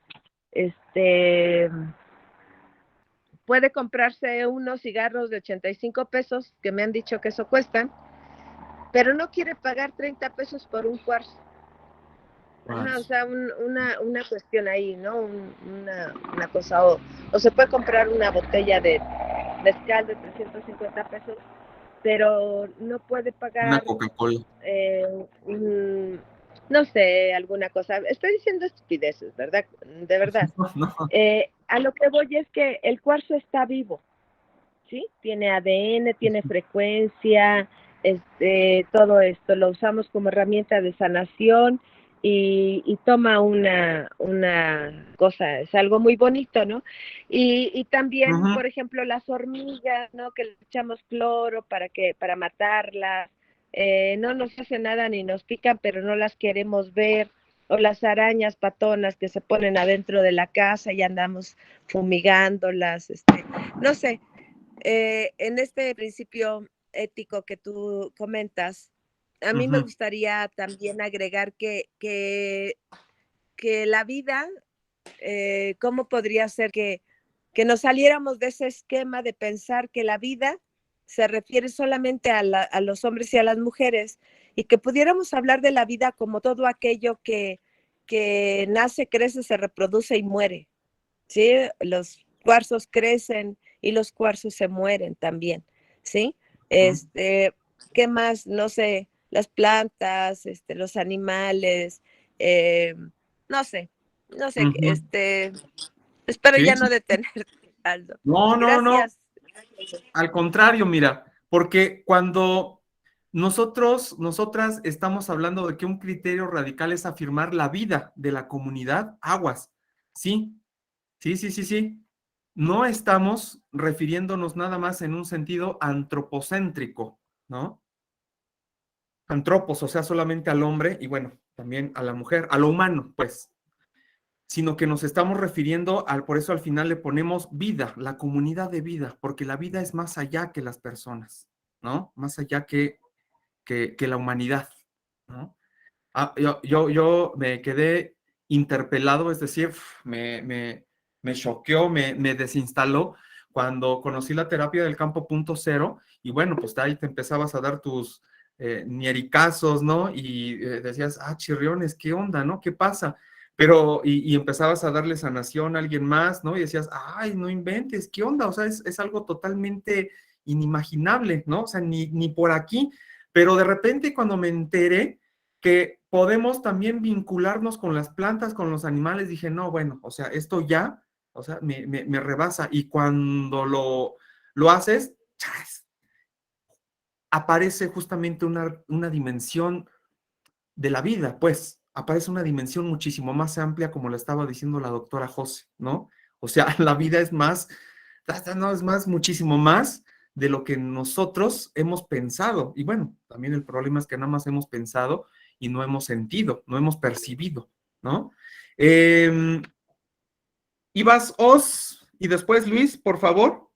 puede comprarse unos cigarros de 85 pesos, que me han dicho que eso cuestan, pero no quiere pagar 30 pesos por un cuarzo. Ajá, o sea, una cuestión ahí, ¿no? Una cosa, o se puede comprar una botella de mezcal de 350 pesos, pero no puede Una pagar, Coca-Cola. no sé, alguna cosa. Estoy diciendo estupideces, ¿verdad? De verdad. No, A lo que voy es que el cuarzo está vivo, ¿sí? Tiene ADN, tiene frecuencia, todo esto lo usamos como herramienta de sanación y toma una cosa, es algo muy bonito, ¿no? Y también, por ejemplo, las hormigas, ¿no? Que le echamos cloro para matarlas, no nos hace nada ni nos pican, pero no las queremos ver, o las arañas patonas que se ponen adentro de la casa y andamos fumigándolas, no sé, en este principio ético que tú comentas, a mí me gustaría también agregar que la vida, ¿cómo podría ser que nos saliéramos de ese esquema de pensar que la vida se refiere solamente a los hombres y a las mujeres y que pudiéramos hablar de la vida como todo aquello que nace, crece, se reproduce y muere? ¿Sí? Los cuarzos crecen y los cuarzos se mueren también, ¿sí? ¿Qué más? No sé, las plantas, los animales, eh, no sé, no sé, espero sí, ya sí. no detenerte, Aldo. No, no, no. Gracias. Al contrario, mira, porque cuando nosotras estamos hablando de que un criterio radical es afirmar la vida de la comunidad, aguas. Sí, sí, sí, sí, sí. No estamos refiriéndonos nada más en un sentido antropocéntrico, ¿no? Antropos, o sea, solamente al hombre y bueno, también a la mujer, a lo humano, pues, sino que nos estamos refiriendo por eso al final le ponemos vida, la comunidad de vida, porque la vida es más allá que las personas, ¿no? Más allá que la humanidad, ¿no? Yo me quedé interpelado, es decir, me choqueó, me desinstaló cuando conocí la terapia del campo punto cero y bueno, pues ahí te empezabas a dar tus ñericazos, ¿no? Y decías, chirriones, ¿qué onda, no? ¿Qué pasa? Pero, y empezabas a darle sanación a alguien más, ¿no? Y decías, ay, no inventes, ¿qué onda? O sea, es algo totalmente inimaginable, ¿no? O sea, ni por aquí. Pero de repente cuando me enteré que podemos también vincularnos con las plantas, con los animales, dije, no, bueno, o sea, esto ya, o sea, me rebasa. Y cuando lo haces, ¡chas! Aparece justamente una dimensión de la vida, pues, aparece una dimensión muchísimo más amplia, como lo estaba diciendo la doctora José, ¿no? O sea, la vida es más, no, es más, muchísimo más de lo que nosotros hemos pensado. Y bueno, también el problema es que nada más hemos pensado y no hemos sentido, no hemos percibido, ¿no? Ibas Os y después Luis, por favor.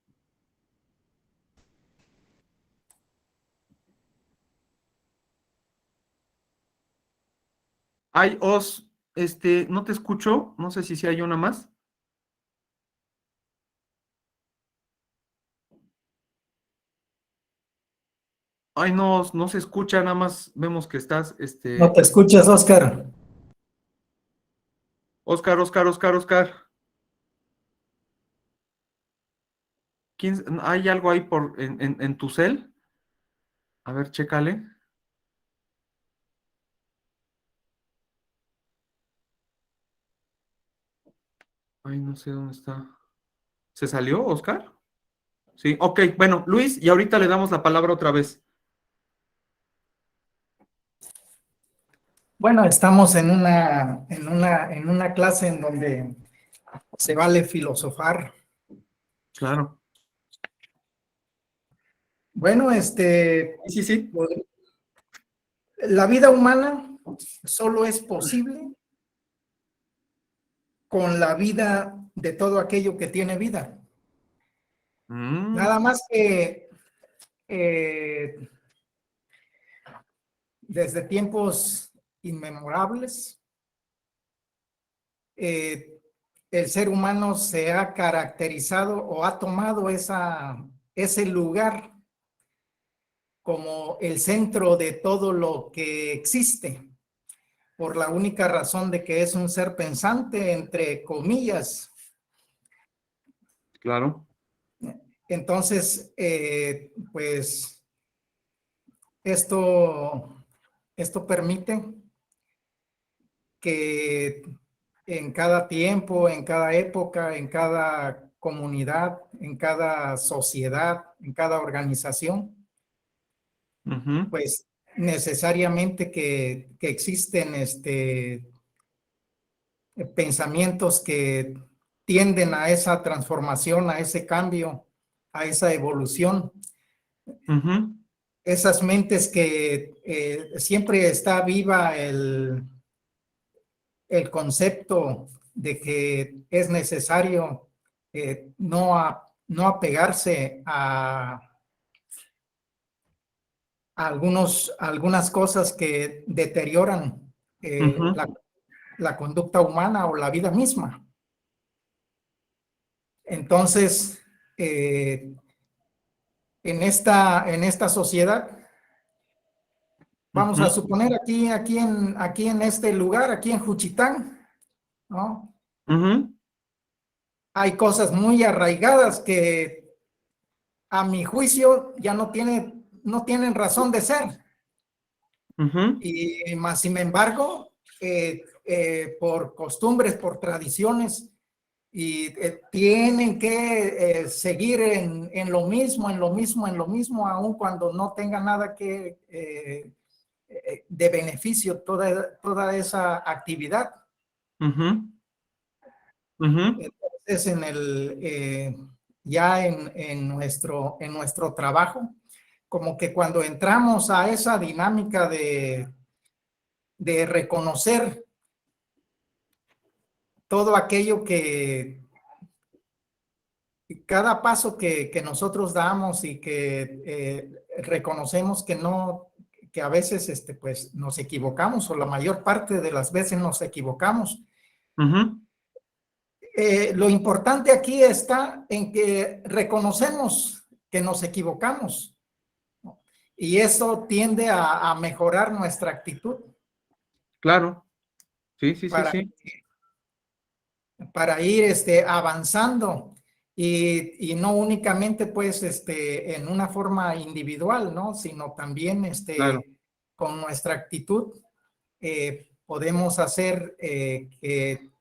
Ay, Os, no te escucho, no sé si hay una más. Ay, no, no se escucha, nada más vemos que estás, No te escuchas, Oscar. Oscar, Oscar, Oscar, Oscar. ¿Hay algo ahí en tu cel? A ver, chécale. Ay, no sé dónde está. ¿Se salió, Oscar? Sí, ok, bueno, Luis, y ahorita le damos la palabra otra vez. Bueno, estamos en una clase en donde se vale filosofar. Claro. Bueno, Sí, sí. la vida humana solo es posible con la vida de todo aquello que tiene vida. Nada más que desde tiempos inmemorables, el ser humano se ha caracterizado o ha tomado ese lugar como el centro de todo lo que existe, por la única razón de que es un ser pensante, entre comillas. Claro. Entonces, pues esto permite que en cada tiempo, en cada época, en cada comunidad, en cada sociedad, en cada organización, pues necesariamente que existen pensamientos que tienden a esa transformación, a ese cambio, a esa evolución. Esas mentes que siempre está viva el concepto de que es necesario no apegarse a algunas cosas que deterioran la conducta humana o la vida misma. Entonces, en esta sociedad, vamos a suponer aquí en este lugar, aquí en Juchitán, ¿no? Hay cosas muy arraigadas que a mi juicio ya no tienen razón de ser. Y más sin embargo, por costumbres, por tradiciones, y tienen que seguir en lo mismo, aun cuando no tenga nada que de beneficio toda esa actividad. Entonces, ya en nuestro trabajo, como que cuando entramos a esa dinámica de reconocer todo aquello que cada paso que nosotros damos y que reconocemos que a veces pues nos equivocamos, o la mayor parte de las veces nos equivocamos. Lo importante aquí está en que reconocemos que nos equivocamos, ¿no? Y eso tiende a mejorar nuestra actitud. Claro. Sí. Para ir avanzando y no únicamente pues en una forma individual, ¿no? Sino también Claro. con nuestra actitud podemos hacer que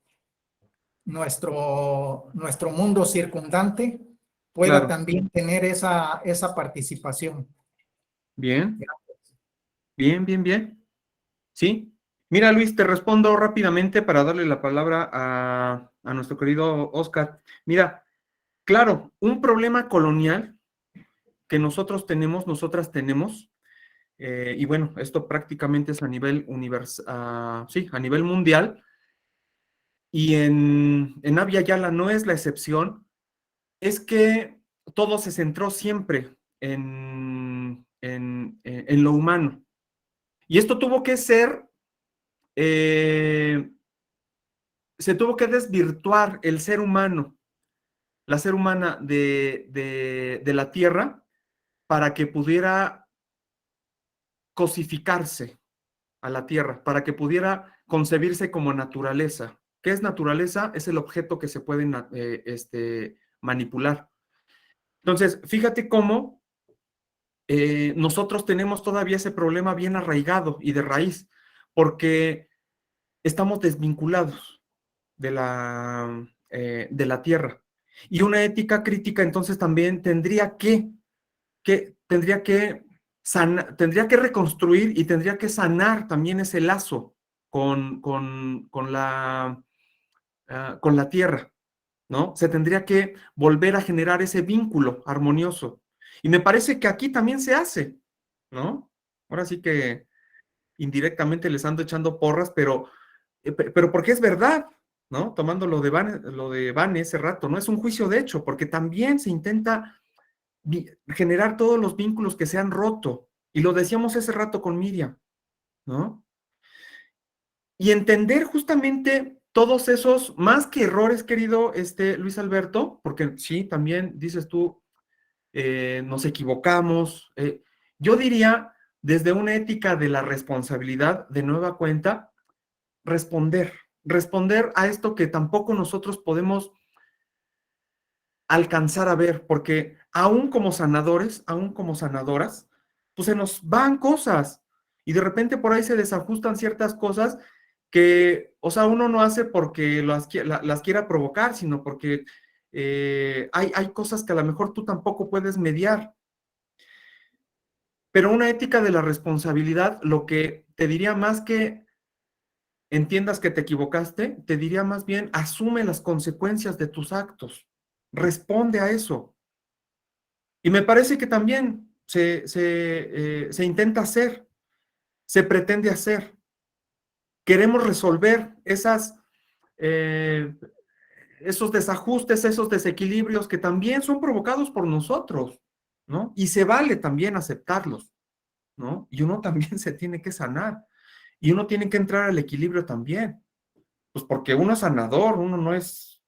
nuestro mundo circundante pueda también tener esa participación. Bien. Sí. Mira, Luis, te respondo rápidamente para darle la palabra a nuestro querido Oscar. Mira, claro, un problema colonial que nosotras tenemos, y bueno, esto prácticamente es a nivel a nivel mundial, y en Abya Yala no es la excepción, es que todo se centró siempre en lo humano. Y esto tuvo que ser, se tuvo que desvirtuar el ser humano, la ser humana de la tierra, para que pudiera cosificarse a la tierra, para que pudiera concebirse como naturaleza. ¿Qué es naturaleza? Es el objeto que se puede manipular. Entonces, fíjate cómo nosotros tenemos todavía ese problema bien arraigado y de raíz, porque estamos desvinculados de la tierra. Y una ética crítica entonces también tendría que reconstruir y tendría que sanar también ese lazo con la tierra, ¿no? Se tendría que volver a generar ese vínculo armonioso. Y me parece que aquí también se hace, ¿no? Ahora sí que indirectamente les ando echando porras, pero porque es verdad, ¿no? Tomando lo de Vane ese rato, no es un juicio de hecho, porque también se intenta generar todos los vínculos que se han roto, y lo decíamos ese rato con Miriam, ¿no? Y entender justamente todos esos, más que errores, querido Luis Alberto, porque sí, también dices tú, nos equivocamos. Yo diría, desde una ética de la responsabilidad, de nueva cuenta, responder a esto que tampoco nosotros podemos alcanzar a ver, porque aún como sanadores, aún como sanadoras, pues se nos van cosas y de repente por ahí se desajustan ciertas cosas que, o sea, uno no hace porque las quiera provocar, sino porque hay cosas que a lo mejor tú tampoco puedes mediar. Pero una ética de la responsabilidad, lo que te diría más que entiendas que te equivocaste, te diría más bien, asume las consecuencias de tus actos, responde a eso. Y me parece que también se intenta hacer, se pretende hacer. Queremos resolver esos desajustes, esos desequilibrios que también son provocados por nosotros, ¿no? Y se vale también aceptarlos, ¿no? Y uno también se tiene que sanar. Y uno tiene que entrar al equilibrio también. Pues porque uno es sanador, uno no es,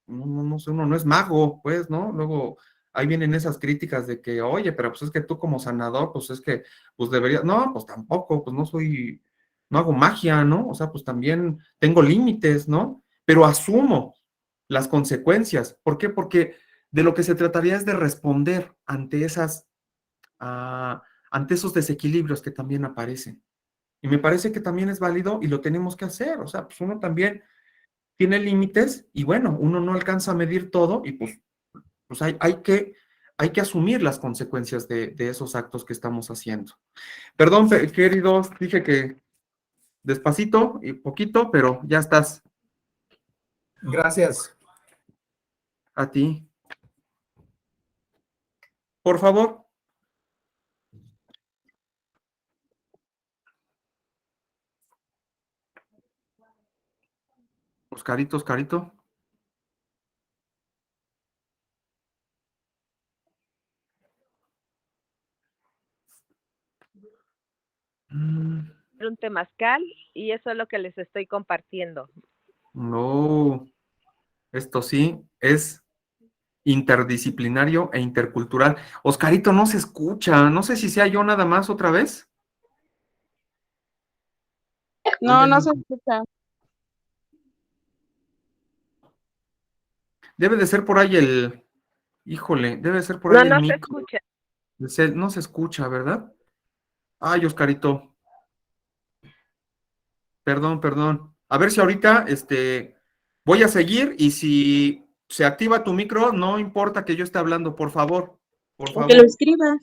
no sé, uno no es mago, pues, ¿no? Luego ahí vienen esas críticas de que, oye, pero pues es que tú como sanador, pues es que, pues deberías, no, pues tampoco, pues no hago magia, ¿no? O sea, pues también tengo límites, ¿no? Pero asumo las consecuencias. ¿Por qué? Porque de lo que se trataría es de responder ante ante esos desequilibrios que también aparecen. Y me parece que también es válido y lo tenemos que hacer. O sea, pues uno también tiene límites y bueno, uno no alcanza a medir todo y pues hay que asumir las consecuencias de esos actos que estamos haciendo. Perdón, queridos, dije que despacito y poquito, pero ya estás. Gracias. A ti. Por favor. Oscarito, Oscarito. Un temazcal y eso es lo que les estoy compartiendo. No, esto sí es interdisciplinario e intercultural. Oscarito, no se escucha. No sé si sea yo nada más otra vez. No, no se escucha. Debe de ser por ahí híjole, debe de ser por No, ahí el no se micro. escucha. No se escucha, ¿verdad? Ay, Oscarito. Perdón. A ver si ahorita, voy a seguir y si se activa tu micro, no importa que yo esté hablando, por favor. Por O que lo favor. escriba.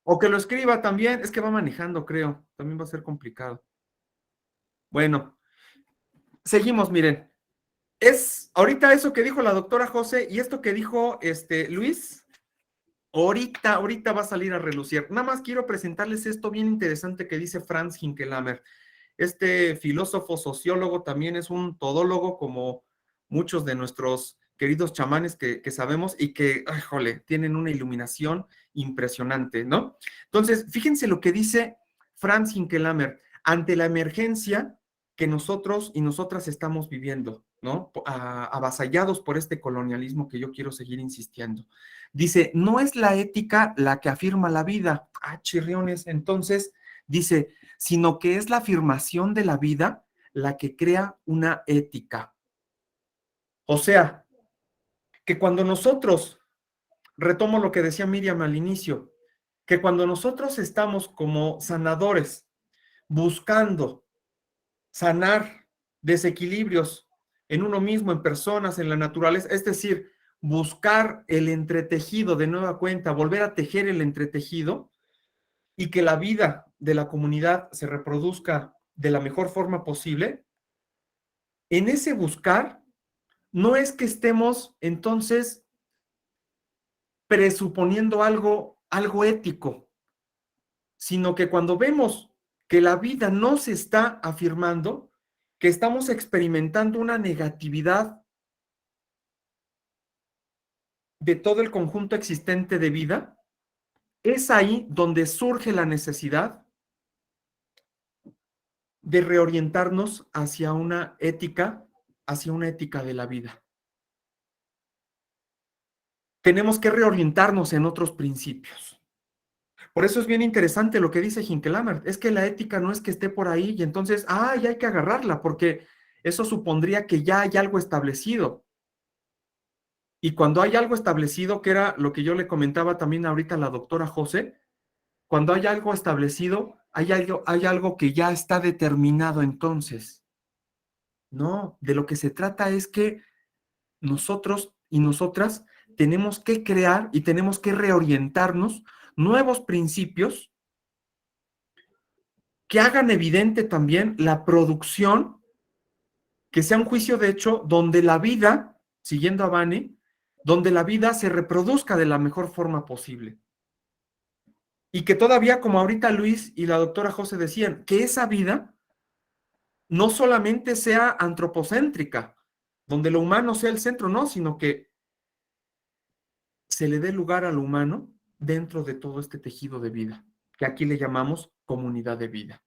O que lo escriba también. Es que va manejando, creo. También va a ser complicado. Bueno, seguimos, miren. Es ahorita eso que dijo la doctora José y esto que dijo Luis, ahorita va a salir a relucir. Nada más quiero presentarles esto bien interesante que dice Franz Hinkelamer. Este filósofo sociólogo también es un todólogo como muchos de nuestros queridos chamanes que sabemos y que, híjole, tienen una iluminación impresionante, ¿no? Entonces, fíjense lo que dice Franz Hinkelamer ante la emergencia que nosotros y nosotras estamos viviendo, ¿no? Avasallados por este colonialismo que yo quiero seguir insistiendo. Dice, no es la ética la que afirma la vida. Ah, chirriones. Entonces, dice, sino que es la afirmación de la vida la que crea una ética. O sea, que cuando nosotros, retomo lo que decía Miriam al inicio, que cuando nosotros estamos como sanadores buscando sanar desequilibrios en uno mismo, en personas, en la naturaleza, es decir, buscar el entretejido de nueva cuenta, volver a tejer el entretejido y que la vida de la comunidad se reproduzca de la mejor forma posible, en ese buscar no es que estemos entonces presuponiendo algo ético, sino que cuando vemos que la vida no se está afirmando, que estamos experimentando una negatividad de todo el conjunto existente de vida, es ahí donde surge la necesidad de reorientarnos hacia una ética de la vida. Tenemos que reorientarnos en otros principios. Por eso es bien interesante lo que dice Hinkelamer, es que la ética no es que esté por ahí y entonces, ya hay que agarrarla, porque eso supondría que ya hay algo establecido. Y cuando hay algo establecido, que era lo que yo le comentaba también ahorita a la doctora José, cuando hay algo establecido, hay algo que ya está determinado entonces. No, de lo que se trata es que nosotros y nosotras tenemos que crear y tenemos que reorientarnos nuevos principios que hagan evidente también la producción, que sea un juicio de hecho donde la vida, siguiendo a Vane, donde la vida se reproduzca de la mejor forma posible. Y que todavía, como ahorita Luis y la doctora José decían, que esa vida no solamente sea antropocéntrica, donde lo humano sea el centro, no, sino que se le dé lugar al humano dentro de todo este tejido de vida, que aquí le llamamos comunidad de vida.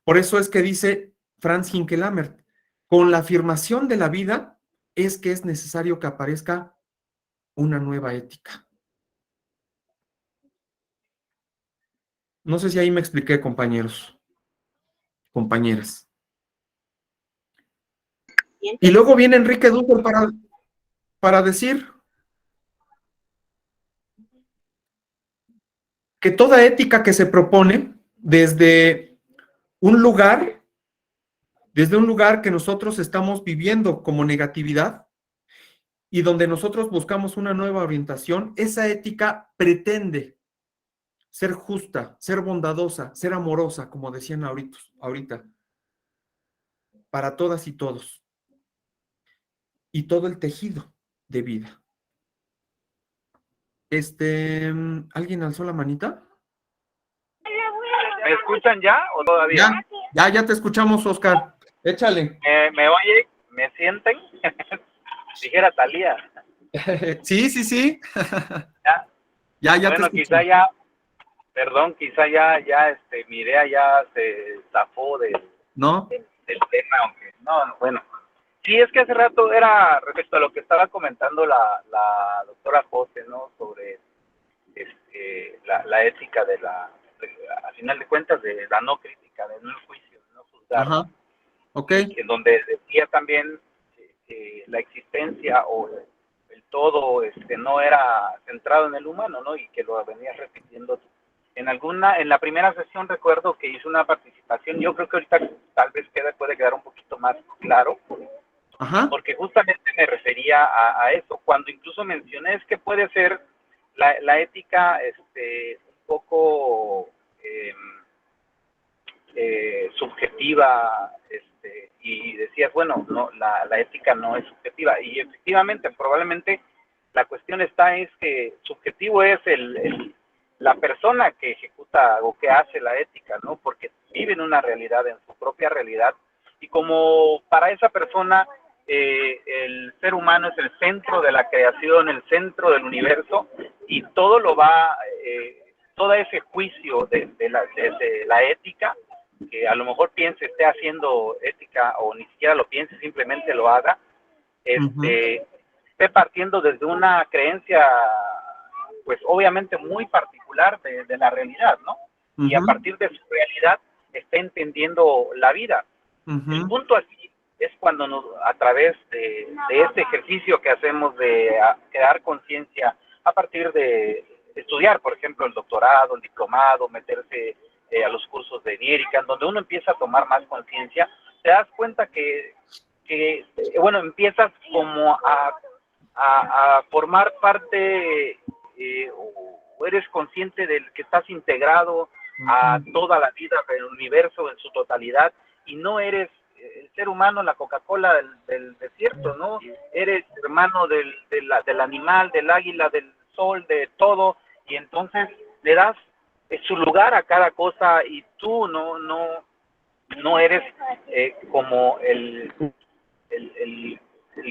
Por eso es que dice Franz Hinkelammert, con la afirmación de la vida es que es necesario que aparezca una nueva ética. No sé si ahí me expliqué, compañeros, compañeras. Y luego viene Enrique Dussel para decir que toda ética que se propone desde un lugar que nosotros estamos viviendo como negatividad y donde nosotros buscamos una nueva orientación, esa ética pretende ser justa, ser bondadosa, ser amorosa, como decían ahorita, para todas y todos, y todo el tejido de vida. ¿Alguien alzó la manita? ¿Me escuchan ya o todavía? Ya te escuchamos, Oscar. Échale. ¿Me oye? ¿Me sienten? Dijera Talía. Sí. ¿Ya? Ya Bueno, te quizá escucho. ya, perdón, quizá ya mi idea ya se zafó del ¿No? tema, aunque no, bueno. Sí, es que hace rato era respecto a lo que estaba comentando la doctora José, ¿no? Sobre la ética a final de cuentas, de la no crítica, de no el juicio, de no juzgar. Ajá. Ok. En donde decía también que la existencia o el todo no era centrado en el humano, ¿no? Y que lo venías repitiendo en la primera sesión. Recuerdo que hice una participación, yo creo que ahorita tal vez puede quedar un poquito más claro. Ajá. Porque justamente me refería a eso, cuando incluso mencioné es que puede ser la ética un poco subjetiva, y decías, bueno, no, la ética no es subjetiva, y efectivamente, probablemente la cuestión es que subjetivo es la persona que ejecuta o que hace la ética, ¿no? Porque vive en una realidad, en su propia realidad, y como para esa persona el ser humano es el centro de la creación, el centro del universo, y todo todo ese juicio de la ética, que a lo mejor esté haciendo ética o ni siquiera lo piense, simplemente lo haga, esté partiendo desde una creencia, pues obviamente muy particular de la realidad, ¿no? Y a partir de su realidad está entendiendo la vida. El punto aquí es cuando a través de este ejercicio que hacemos de crear conciencia a partir de estudiar, por ejemplo, el doctorado, el diplomado, meterse a los cursos de Dierickan, donde uno empieza a tomar más conciencia, te das cuenta que empiezas como a formar parte, o eres consciente del que estás integrado a toda la vida del universo en su totalidad, y no eres el ser humano, la Coca-Cola del desierto, ¿no? Eres hermano del animal, del águila, del sol, de todo, y entonces le das su lugar a cada cosa, y tú no eres como el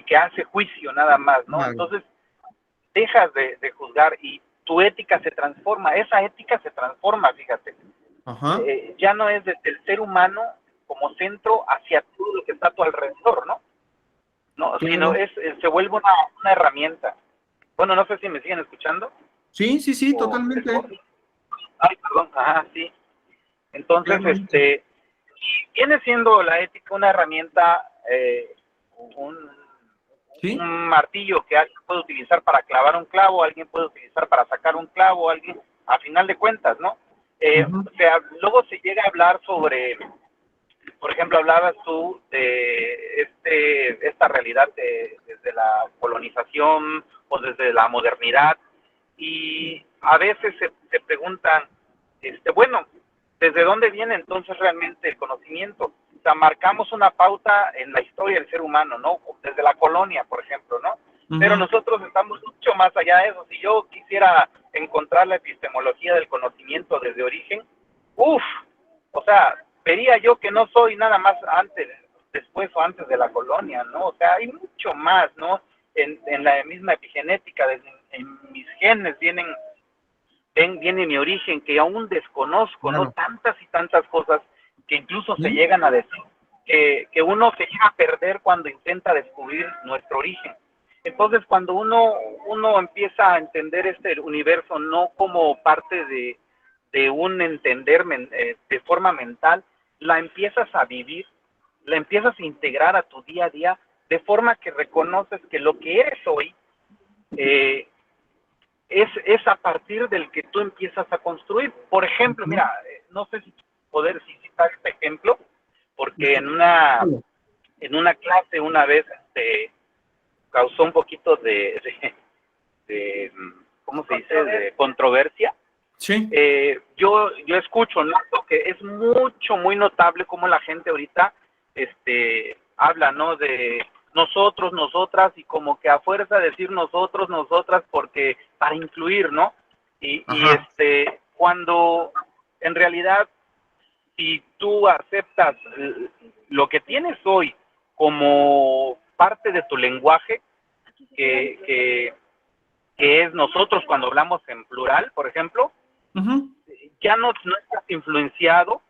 que hace juicio nada más, ¿no? Entonces dejas de juzgar y tu ética se transforma, esa ética se transforma, fíjate. Ya no es desde el ser humano como centro hacia todo lo que está a tu alrededor, ¿no? No, sino se vuelve una herramienta. Bueno, no sé si me siguen escuchando. Sí, totalmente. Ay, perdón, sí. Entonces, viene siendo la ética una herramienta, ¿Sí? un martillo que alguien puede utilizar para clavar un clavo, alguien puede utilizar para sacar un clavo, alguien, a final de cuentas, ¿no? O sea, luego se llega a hablar sobre, por ejemplo, hablabas tú de esta realidad desde la colonización o desde la modernidad, y a veces se preguntan, bueno, ¿desde dónde viene entonces realmente el conocimiento? O sea, marcamos una pauta en la historia del ser humano, ¿no? Desde la colonia, por ejemplo, ¿no? Pero nosotros estamos mucho más allá de eso. Si yo quisiera encontrar la epistemología del conocimiento desde origen, o sea, vería yo que no soy nada más antes, después o antes de la colonia, ¿no? O sea, hay mucho más, ¿no? En la misma epigenética, en mis genes viene mi origen, que aún desconozco, Claro. ¿no? Tantas y tantas cosas que incluso se llegan a decir, que uno se llega a perder cuando intenta descubrir nuestro origen. Entonces, cuando uno empieza a entender este universo no como parte de un entender de forma mental, la empiezas a vivir, la empiezas a integrar a tu día a día, de forma que reconoces que lo que eres hoy es a partir del que tú empiezas a construir. Por ejemplo, mira, no sé si poder citar este ejemplo, porque en una clase una vez causó un poquito de ¿cómo se dice?, de controversia. Sí. Yo escucho, ¿no?, que es muy notable cómo la gente ahorita habla, ¿no?, de nosotros, nosotras, y como que a fuerza de decir nosotros, nosotras, porque para incluir, ¿no? Y cuando en realidad, si tú aceptas lo que tienes hoy como parte de tu lenguaje, que es nosotros cuando hablamos en plural, por ejemplo, ya no estás influenciado,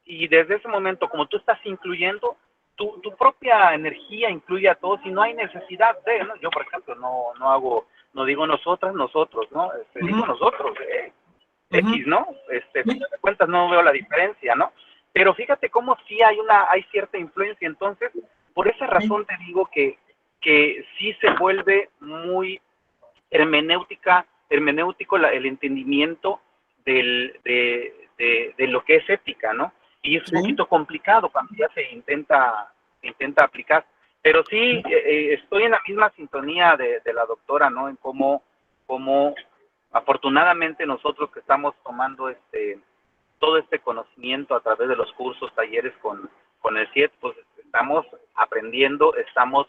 y desde ese momento, como tú estás incluyendo, tu propia energía incluye a todos y no hay necesidad de, ¿no? Yo, por ejemplo, no digo nosotras, nosotros, ¿no? Digo nosotros, X, ¿no? De cuentas no veo la diferencia, ¿no? Pero fíjate cómo sí hay cierta influencia. Entonces, por esa razón te digo que sí se vuelve muy hermenéutico el entendimiento de lo que es ética, ¿no? Y es un poquito complicado cuando ya se intenta aplicar. Pero sí, estoy en la misma sintonía de la doctora, ¿no? En cómo afortunadamente nosotros que estamos tomando todo este conocimiento a través de los cursos, talleres con el CIET, pues estamos aprendiendo, estamos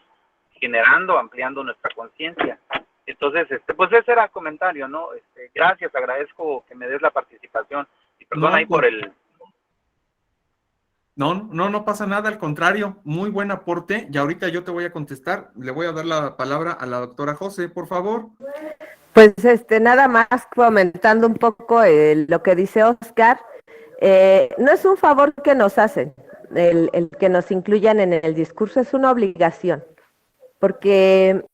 generando, ampliando nuestra conciencia. Entonces, pues ese era el comentario, ¿no? Gracias, agradezco que me des la participación, y perdón ahí por el... No pasa nada, al contrario, muy buen aporte, y ahorita yo te voy a contestar, le voy a dar la palabra a la doctora José, por favor. Pues nada más comentando un poco lo que dice Oscar, no es un favor que nos hacen, el que nos incluyan en el discurso, es una obligación, porque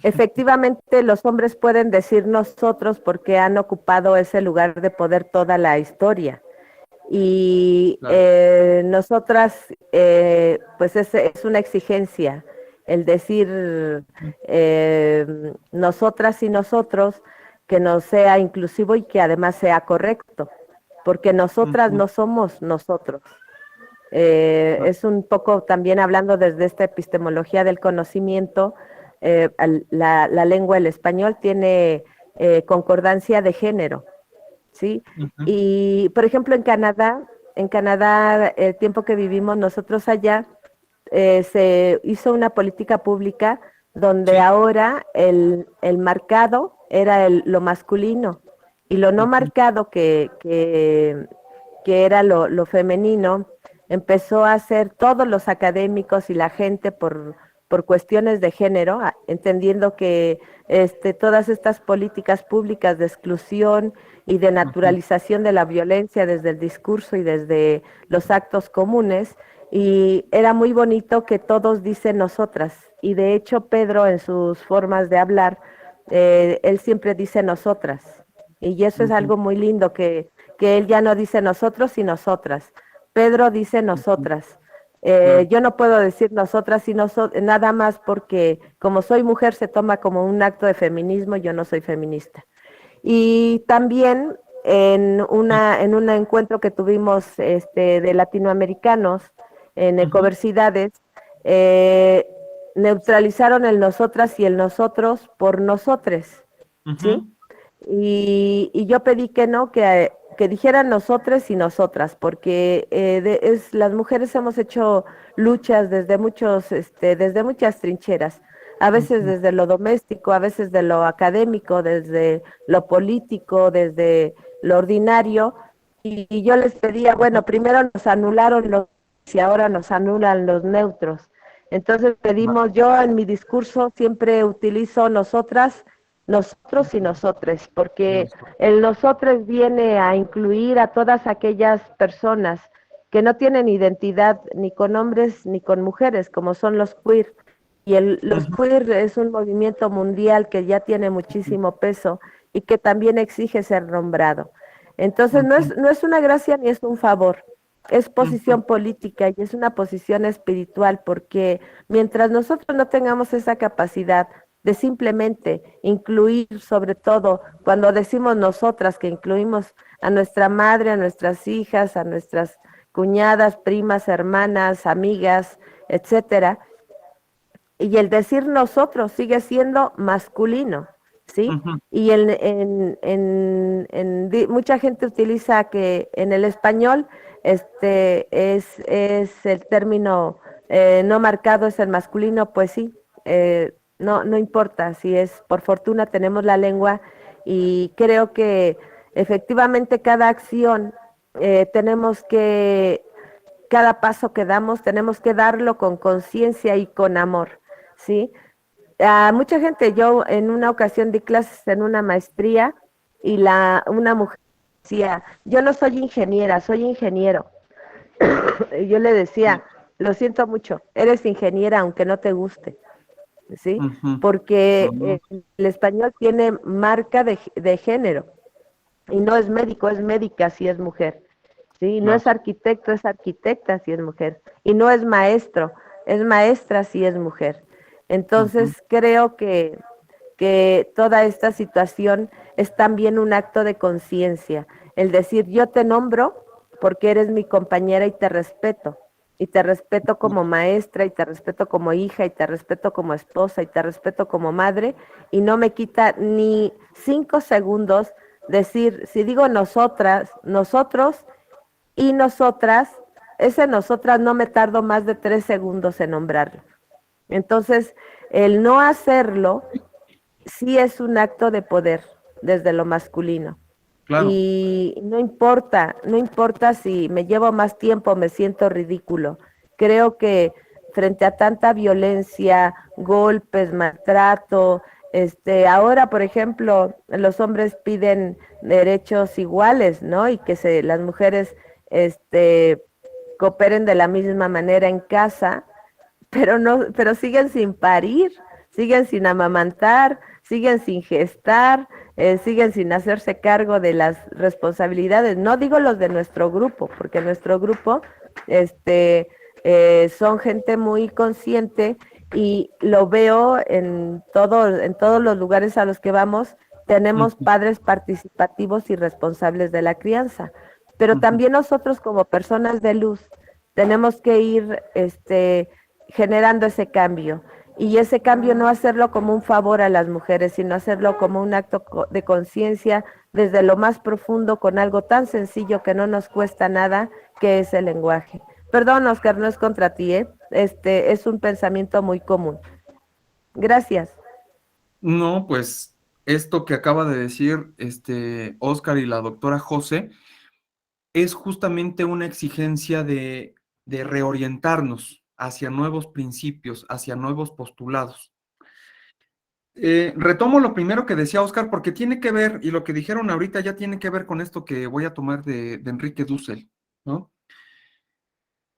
efectivamente los hombres pueden decir nosotros porque han ocupado ese lugar de poder toda la historia. Y nosotras, pues es una exigencia el decir nosotras y nosotros, que no sea inclusivo y que además sea correcto, porque nosotras no somos nosotros. Es un poco también hablando desde esta epistemología del conocimiento, la lengua, el español, tiene concordancia de género. ¿Sí? Y, por ejemplo, en Canadá, el tiempo que vivimos nosotros allá, se hizo una política pública donde ahora el marcado era lo masculino, y lo no marcado, que era lo femenino, empezó a hacer todos los académicos y la gente por cuestiones de género, entendiendo que todas estas políticas públicas de exclusión y de naturalización de la violencia desde el discurso y desde los actos comunes, y era muy bonito que todos dicen nosotras, y de hecho Pedro, en sus formas de hablar, él siempre dice nosotras, y eso es algo muy lindo, que él ya no dice nosotros y nosotras, Pedro dice nosotras. Yo no puedo decir nosotras y nada más porque como soy mujer se toma como un acto de feminismo, yo no soy feminista. Y también en un encuentro que tuvimos de latinoamericanos en ecoversidades, neutralizaron el nosotras y el nosotros por nosotres, ¿sí? Y yo pedí que no, que dijeran nosotros y nosotras, porque las mujeres hemos hecho luchas desde desde muchas trincheras, a veces desde lo doméstico, a veces de lo académico, desde lo político, desde lo ordinario, y yo les pedía, bueno, primero nos anularon los y ahora nos anulan los neutros. Entonces pedimos, yo en mi discurso siempre utilizo nosotras, nosotros y nosotres, porque el nosotros viene a incluir a todas aquellas personas que no tienen identidad ni con hombres ni con mujeres, como son los queer. Y los queer es un movimiento mundial que ya tiene muchísimo peso y que también exige ser nombrado. Entonces no es una gracia ni es un favor, es posición política y es una posición espiritual, porque mientras nosotros no tengamos esa capacidad de simplemente incluir, sobre todo cuando decimos nosotras, que incluimos a nuestra madre, a nuestras hijas, a nuestras cuñadas, primas, hermanas, amigas, etcétera, y el decir nosotros sigue siendo masculino, ¿sí? Y mucha gente utiliza que en el español es el término no marcado, es el masculino, pues sí, no importa si es, por fortuna tenemos la lengua y creo que efectivamente cada acción cada paso que damos tenemos que darlo con conciencia y con amor, ¿sí? A mucha gente, yo en una ocasión di clases en una maestría y una mujer decía, yo no soy ingeniera, soy ingeniero. Y yo le decía, lo siento mucho, eres ingeniera aunque no te guste, ¿sí? Porque el español tiene marca de género y no es médico, es médica si es mujer, ¿sí? No es arquitecto, es arquitecta si es mujer. Y no es maestro, es maestra si es mujer. Entonces creo que toda esta situación es también un acto de conciencia, el decir yo te nombro porque eres mi compañera y te respeto como maestra, y te respeto como hija, y te respeto como esposa, y te respeto como madre, y no me quita ni 5 segundos decir, si digo nosotras, nosotros y nosotras, ese nosotras no me tardo más de 3 segundos en nombrarlo. Entonces, el no hacerlo sí es un acto de poder desde lo masculino. Claro. Y no importa si me llevo más tiempo, me siento ridículo. Creo que frente a tanta violencia, golpes, maltrato, ahora, por ejemplo, los hombres piden derechos iguales, ¿no? Y que las mujeres, cooperen de la misma manera en casa, pero siguen sin parir, siguen sin amamantar, siguen sin gestar, siguen sin hacerse cargo de las responsabilidades. No digo los de nuestro grupo, porque nuestro grupo son gente muy consciente y lo veo en todos los lugares a los que vamos, tenemos padres participativos y responsables de la crianza. Pero también nosotros como personas de luz tenemos que ir generando ese cambio. Y ese cambio no hacerlo como un favor a las mujeres, sino hacerlo como un acto de conciencia desde lo más profundo con algo tan sencillo que no nos cuesta nada, que es el lenguaje. Perdón, Oscar, no es contra ti, es un pensamiento muy común. Gracias. No, pues esto que acaba de decir Oscar y la doctora José es justamente una exigencia de reorientarnos hacia nuevos principios, hacia nuevos postulados. Retomo lo primero que decía Oscar, porque tiene que ver, y lo que dijeron ahorita ya tiene que ver con esto que voy a tomar de Enrique Dussel, ¿no?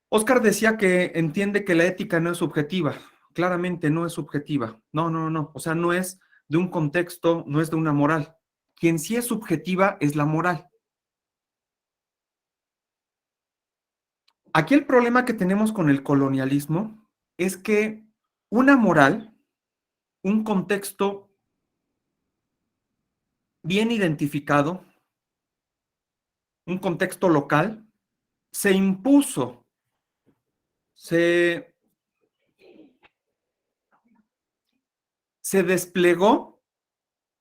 Oscar decía que entiende que la ética no es subjetiva. Claramente no es subjetiva. No. O sea, no es de un contexto, no es de una moral. Quien sí es subjetiva es la moral. Aquí el problema que tenemos con el colonialismo es que una moral, un contexto bien identificado, un contexto local, se impuso, se desplegó,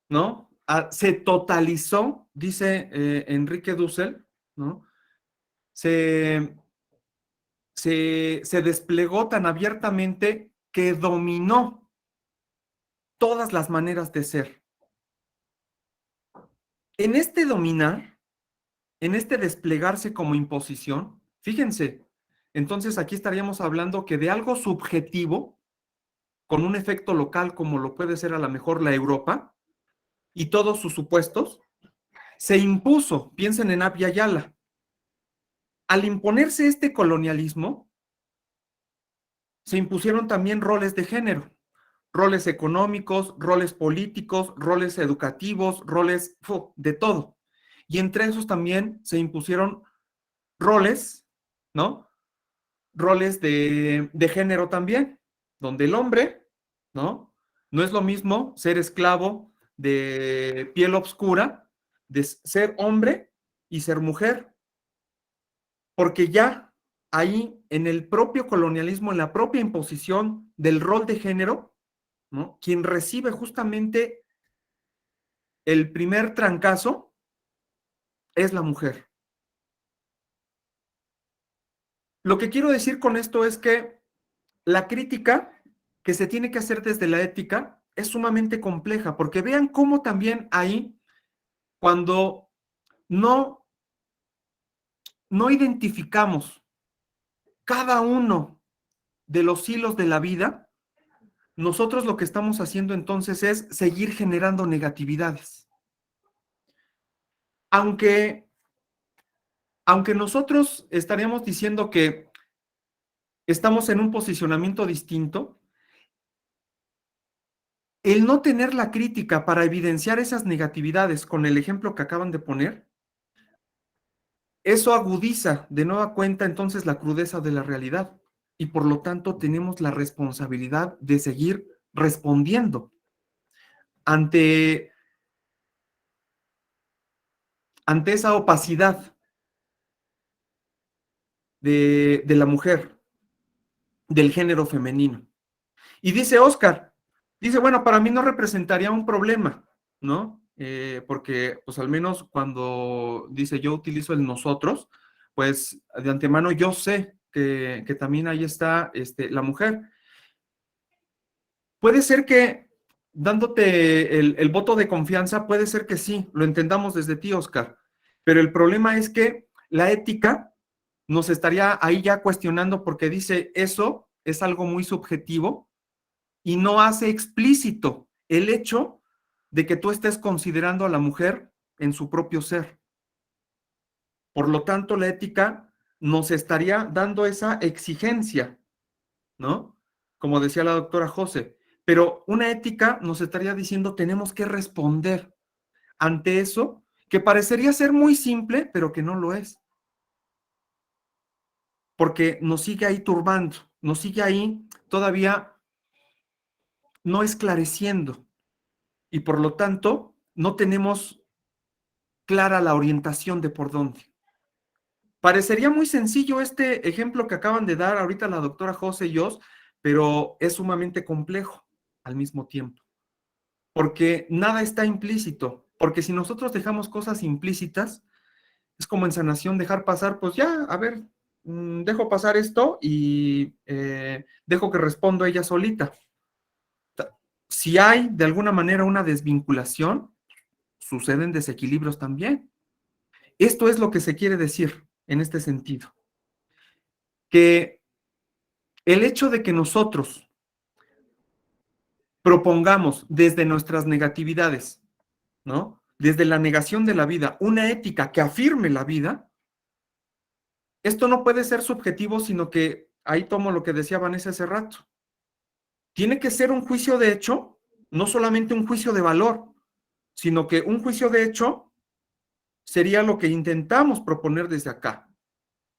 ¿no? Se totalizó, dice Enrique Dussel, ¿no? Se desplegó tan abiertamente que dominó todas las maneras de ser. En este dominar, en este desplegarse como imposición, fíjense, entonces aquí estaríamos hablando que de algo subjetivo, con un efecto local como lo puede ser a lo mejor la Europa y todos sus supuestos, se impuso, piensen en Abya Yala. Al imponerse este colonialismo, se impusieron también roles de género, roles económicos, roles políticos, roles educativos, roles de todo. Y entre esos también se impusieron roles, ¿no? Roles de género también, donde el hombre, ¿no? No es lo mismo ser esclavo de piel oscura, de ser hombre y ser mujer, porque ya ahí en el propio colonialismo, en la propia imposición del rol de género, ¿no? Quien recibe justamente el primer trancazo es la mujer. Lo que quiero decir con esto es que la crítica que se tiene que hacer desde la ética es sumamente compleja, porque vean cómo también ahí, cuando no identificamos cada uno de los hilos de la vida, nosotros lo que estamos haciendo entonces es seguir generando negatividades. Aunque nosotros estaríamos diciendo que estamos en un posicionamiento distinto, el no tener la crítica para evidenciar esas negatividades con el ejemplo que acaban de poner, eso agudiza de nueva cuenta entonces la crudeza de la realidad y por lo tanto tenemos la responsabilidad de seguir respondiendo ante esa opacidad de la mujer, del género femenino. Y dice Oscar, dice, bueno, para mí no representaría un problema, ¿no? Porque, pues al menos cuando dice yo utilizo el nosotros, pues de antemano yo sé que también ahí está la mujer. Puede ser que, dándote el voto de confianza, puede ser que sí, lo entendamos desde ti, Oscar, pero el problema es que la ética nos estaría ahí ya cuestionando porque dice, eso es algo muy subjetivo y no hace explícito el hecho de que tú estés considerando a la mujer en su propio ser. Por lo tanto, la ética nos estaría dando esa exigencia, ¿no? Como decía la doctora José, pero una ética nos estaría diciendo tenemos que responder ante eso que parecería ser muy simple, pero que no lo es. Porque nos sigue ahí turbando, nos sigue ahí todavía no esclareciendo y por lo tanto no tenemos clara la orientación de por dónde. Parecería muy sencillo este ejemplo que acaban de dar ahorita la doctora José y yo, pero es sumamente complejo al mismo tiempo, porque nada está implícito, porque si nosotros dejamos cosas implícitas, es como en sanación dejar pasar, pues ya, a ver, dejo pasar esto y dejo que respondo ella solita. Si hay de alguna manera una desvinculación, suceden desequilibrios también. Esto es lo que se quiere decir en este sentido. Que el hecho de que nosotros propongamos desde nuestras negatividades, ¿no? Desde la negación de la vida, una ética que afirme la vida, esto no puede ser subjetivo, sino que, ahí tomo lo que decía Vanessa hace rato, tiene que ser un juicio de hecho, no solamente un juicio de valor, sino que un juicio de hecho sería lo que intentamos proponer desde acá.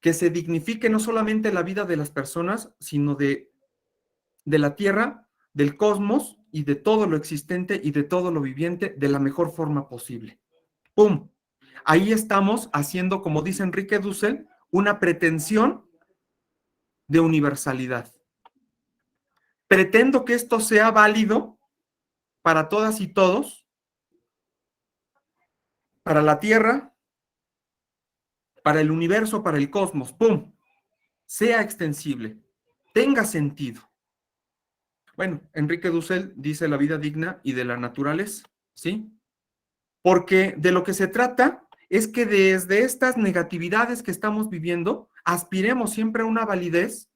que se dignifique no solamente la vida de las personas, sino de la Tierra, del cosmos y de todo lo existente y de todo lo viviente de la mejor forma posible. ¡Pum! Ahí estamos haciendo, como dice Enrique Dussel, una pretensión de universalidad. Pretendo que esto sea válido para todas y todos, para la Tierra, para el universo, para el cosmos. ¡Pum! Sea extensible, tenga sentido. Bueno, Enrique Dussel dice la vida digna y de la naturaleza, ¿sí? Porque de lo que se trata es que desde estas negatividades que estamos viviendo, aspiremos siempre a una validez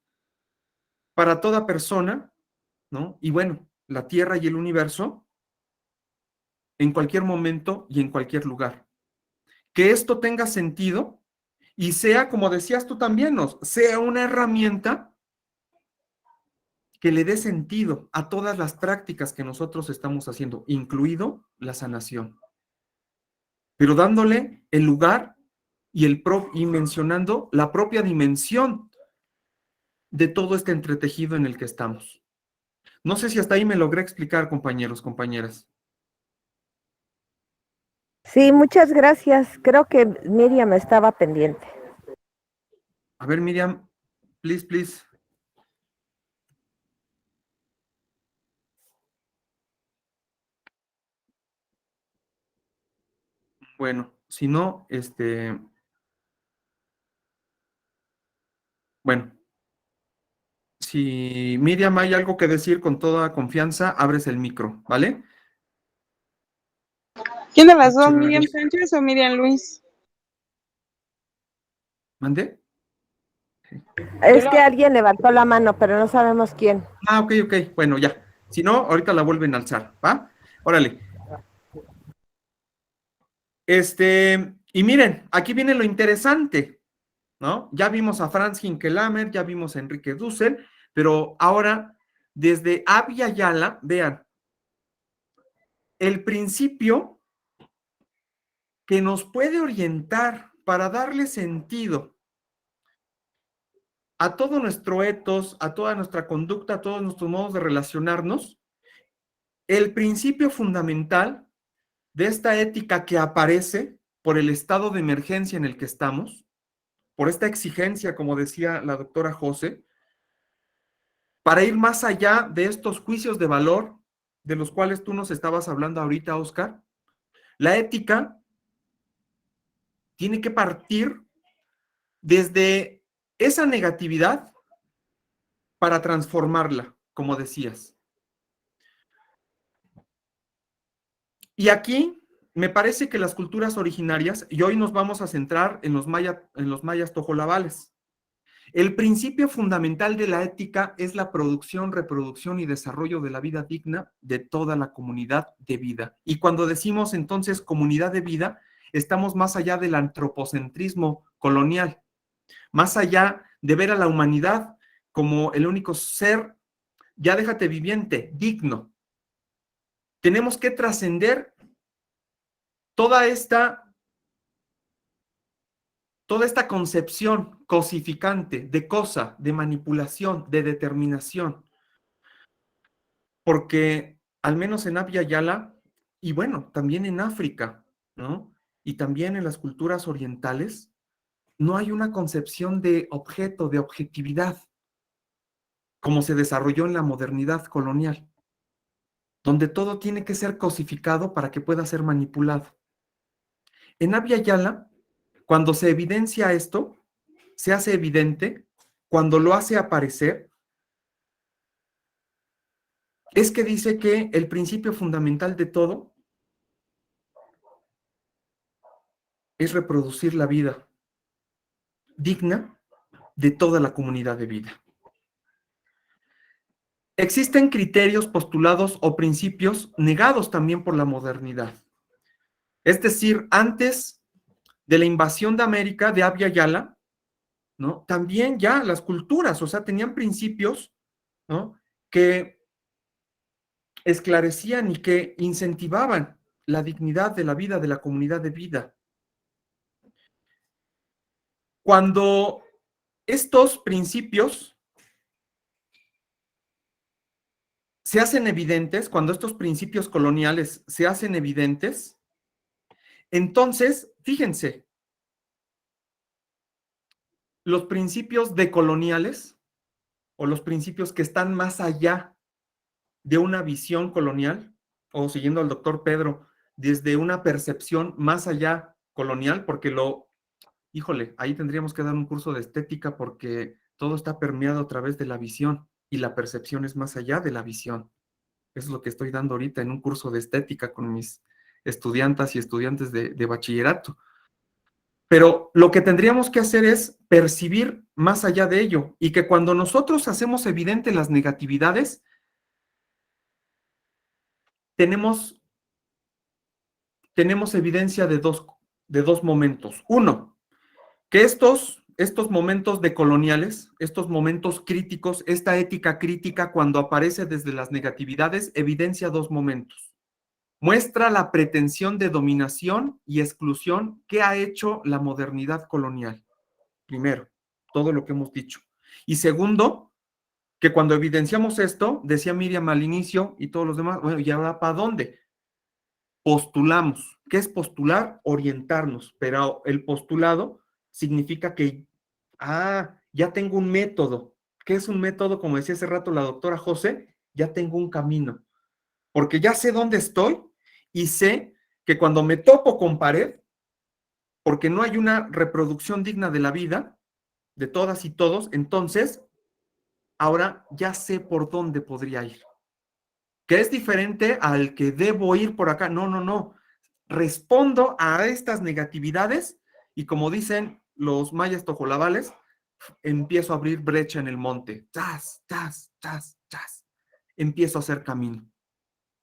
para toda persona, ¿no? Y bueno, la Tierra y el universo, en cualquier momento y en cualquier lugar. Que esto tenga sentido y sea, como decías tú también, sea una herramienta que le dé sentido a todas las prácticas que nosotros estamos haciendo, incluido la sanación. Pero dándole el lugar y mencionando la propia dimensión de todo este entretejido en el que estamos. No sé si hasta ahí me logré explicar, compañeros, compañeras. Sí, muchas gracias. Creo que Miriam estaba pendiente. A ver, Miriam, please, please. Bueno, si no, bueno, si Miriam hay algo que decir con toda confianza, abres el micro, ¿vale? ¿Quién de las dos, Miriam Sánchez o Miriam Luis? ¿Mande? Es que alguien levantó la mano, pero no sabemos quién. Ah, ok, bueno, ya. Si no, ahorita la vuelven a alzar, ¿va? Órale. Y miren, aquí viene lo interesante, ¿no? Ya vimos a Franz Hinkelamer, ya vimos a Enrique Dussel, pero ahora, desde Abya Yala, vean, el principio que nos puede orientar para darle sentido a todo nuestro etos, a toda nuestra conducta, a todos nuestros modos de relacionarnos, el principio fundamental de esta ética que aparece por el estado de emergencia en el que estamos, por esta exigencia, como decía la doctora José, para ir más allá de estos juicios de valor de los cuales tú nos estabas hablando ahorita, Oscar. La ética tiene que partir desde esa negatividad para transformarla, como decías. Y aquí me parece que las culturas originarias, y hoy nos vamos a centrar en los mayas tojolabales, el principio fundamental de la ética es la producción, reproducción y desarrollo de la vida digna de toda la comunidad de vida. Y cuando decimos entonces comunidad de vida, estamos más allá del antropocentrismo colonial, más allá de ver a la humanidad como el único ser, ya déjate viviente, digno. Tenemos que trascender toda esta concepción cosificante de cosa, de manipulación, de determinación. Porque al menos en Abya Yala, y bueno, también en África, ¿no? Y también en las culturas orientales, no hay una concepción de objeto, de objetividad, como se desarrolló en la modernidad colonial, donde todo tiene que ser cosificado para que pueda ser manipulado. En Abya Yala, cuando se evidencia esto, se hace evidente, cuando lo hace aparecer, es que dice que el principio fundamental de todo es reproducir la vida digna de toda la comunidad de vida. Existen criterios, postulados o principios negados también por la modernidad. Es decir, antes de la invasión de América, de Abya Yala, ¿no? También ya las culturas, o sea, tenían principios, ¿no? Que esclarecían y que incentivaban la dignidad de la vida, de la comunidad de vida. Cuando estos principios se hacen evidentes, cuando estos principios coloniales se hacen evidentes, entonces, fíjense, los principios decoloniales o los principios que están más allá de una visión colonial, o siguiendo al doctor Pedro, desde una percepción más allá colonial, porque híjole, ahí tendríamos que dar un curso de estética porque todo está permeado a través de la visión y la percepción es más allá de la visión. Eso es lo que estoy dando ahorita en un curso de estética con mis estudiantas y estudiantes de bachillerato. Pero lo que tendríamos que hacer es percibir más allá de ello y que cuando nosotros hacemos evidente las negatividades, tenemos evidencia de dos momentos. Uno, que estos momentos decoloniales, estos momentos críticos, esta ética crítica cuando aparece desde las negatividades, evidencia dos momentos. Muestra la pretensión de dominación y exclusión que ha hecho la modernidad colonial. Primero, todo lo que hemos dicho. Y segundo, que cuando evidenciamos esto, decía Miriam al inicio y todos los demás, bueno, ¿y ahora para dónde? Postulamos. ¿Qué es postular? Orientarnos. Pero el postulado significa que, ya tengo un método. ¿Qué es un método? Como decía hace rato la doctora José, ya tengo un camino. Porque ya sé dónde estoy y sé que cuando me topo con pared, porque no hay una reproducción digna de la vida, de todas y todos, entonces, ahora ya sé por dónde podría ir. Que es diferente al que debo ir por acá. No, no, no. Respondo a estas negatividades y como dicen los mayas tojolabales, empiezo a abrir brecha en el monte. ¡Chas, chas, chas, chas! Empiezo a hacer camino.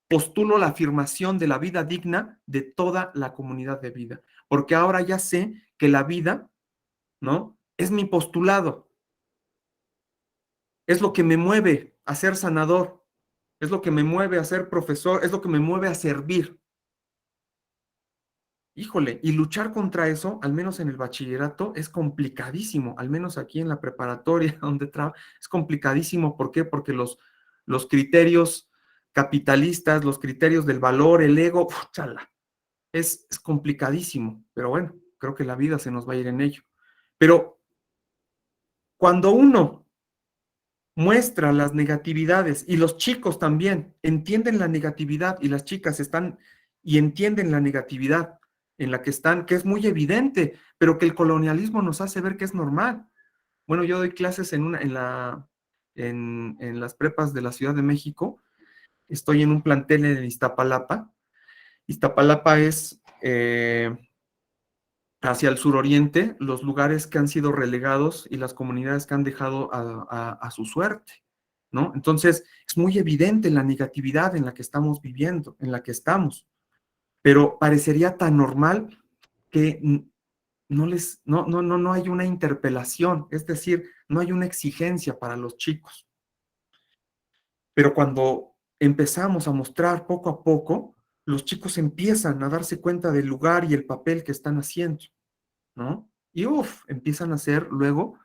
Postulo la afirmación de la vida digna de toda la comunidad de vida, porque ahora ya sé que la vida, ¿no? Es mi postulado, es lo que me mueve a ser sanador, es lo que me mueve a ser profesor, es lo que me mueve a servir. Híjole, y luchar contra eso, al menos en el bachillerato, es complicadísimo, al menos aquí en la preparatoria donde trabajo, es complicadísimo. ¿Por qué? Porque los criterios capitalistas, los criterios del valor, el ego, chala, es complicadísimo, pero bueno, creo que la vida se nos va a ir en ello. Pero cuando uno muestra las negatividades y los chicos también entienden la negatividad y las chicas están y entienden la negatividad en la que están, que es muy evidente, pero que el colonialismo nos hace ver que es normal. Bueno, yo doy clases en las prepas de la Ciudad de México. Estoy en un plantel en Iztapalapa. Iztapalapa es hacia el suroriente, los lugares que han sido relegados y las comunidades que han dejado a su suerte, ¿no? Entonces, es muy evidente la negatividad en la que estamos viviendo, en la que estamos, pero parecería tan normal que no hay una interpelación, es decir, no hay una exigencia para los chicos. Pero cuando empezamos a mostrar poco a poco, los chicos empiezan a darse cuenta del lugar y el papel que están haciendo, ¿no? Y empiezan a hacer luego,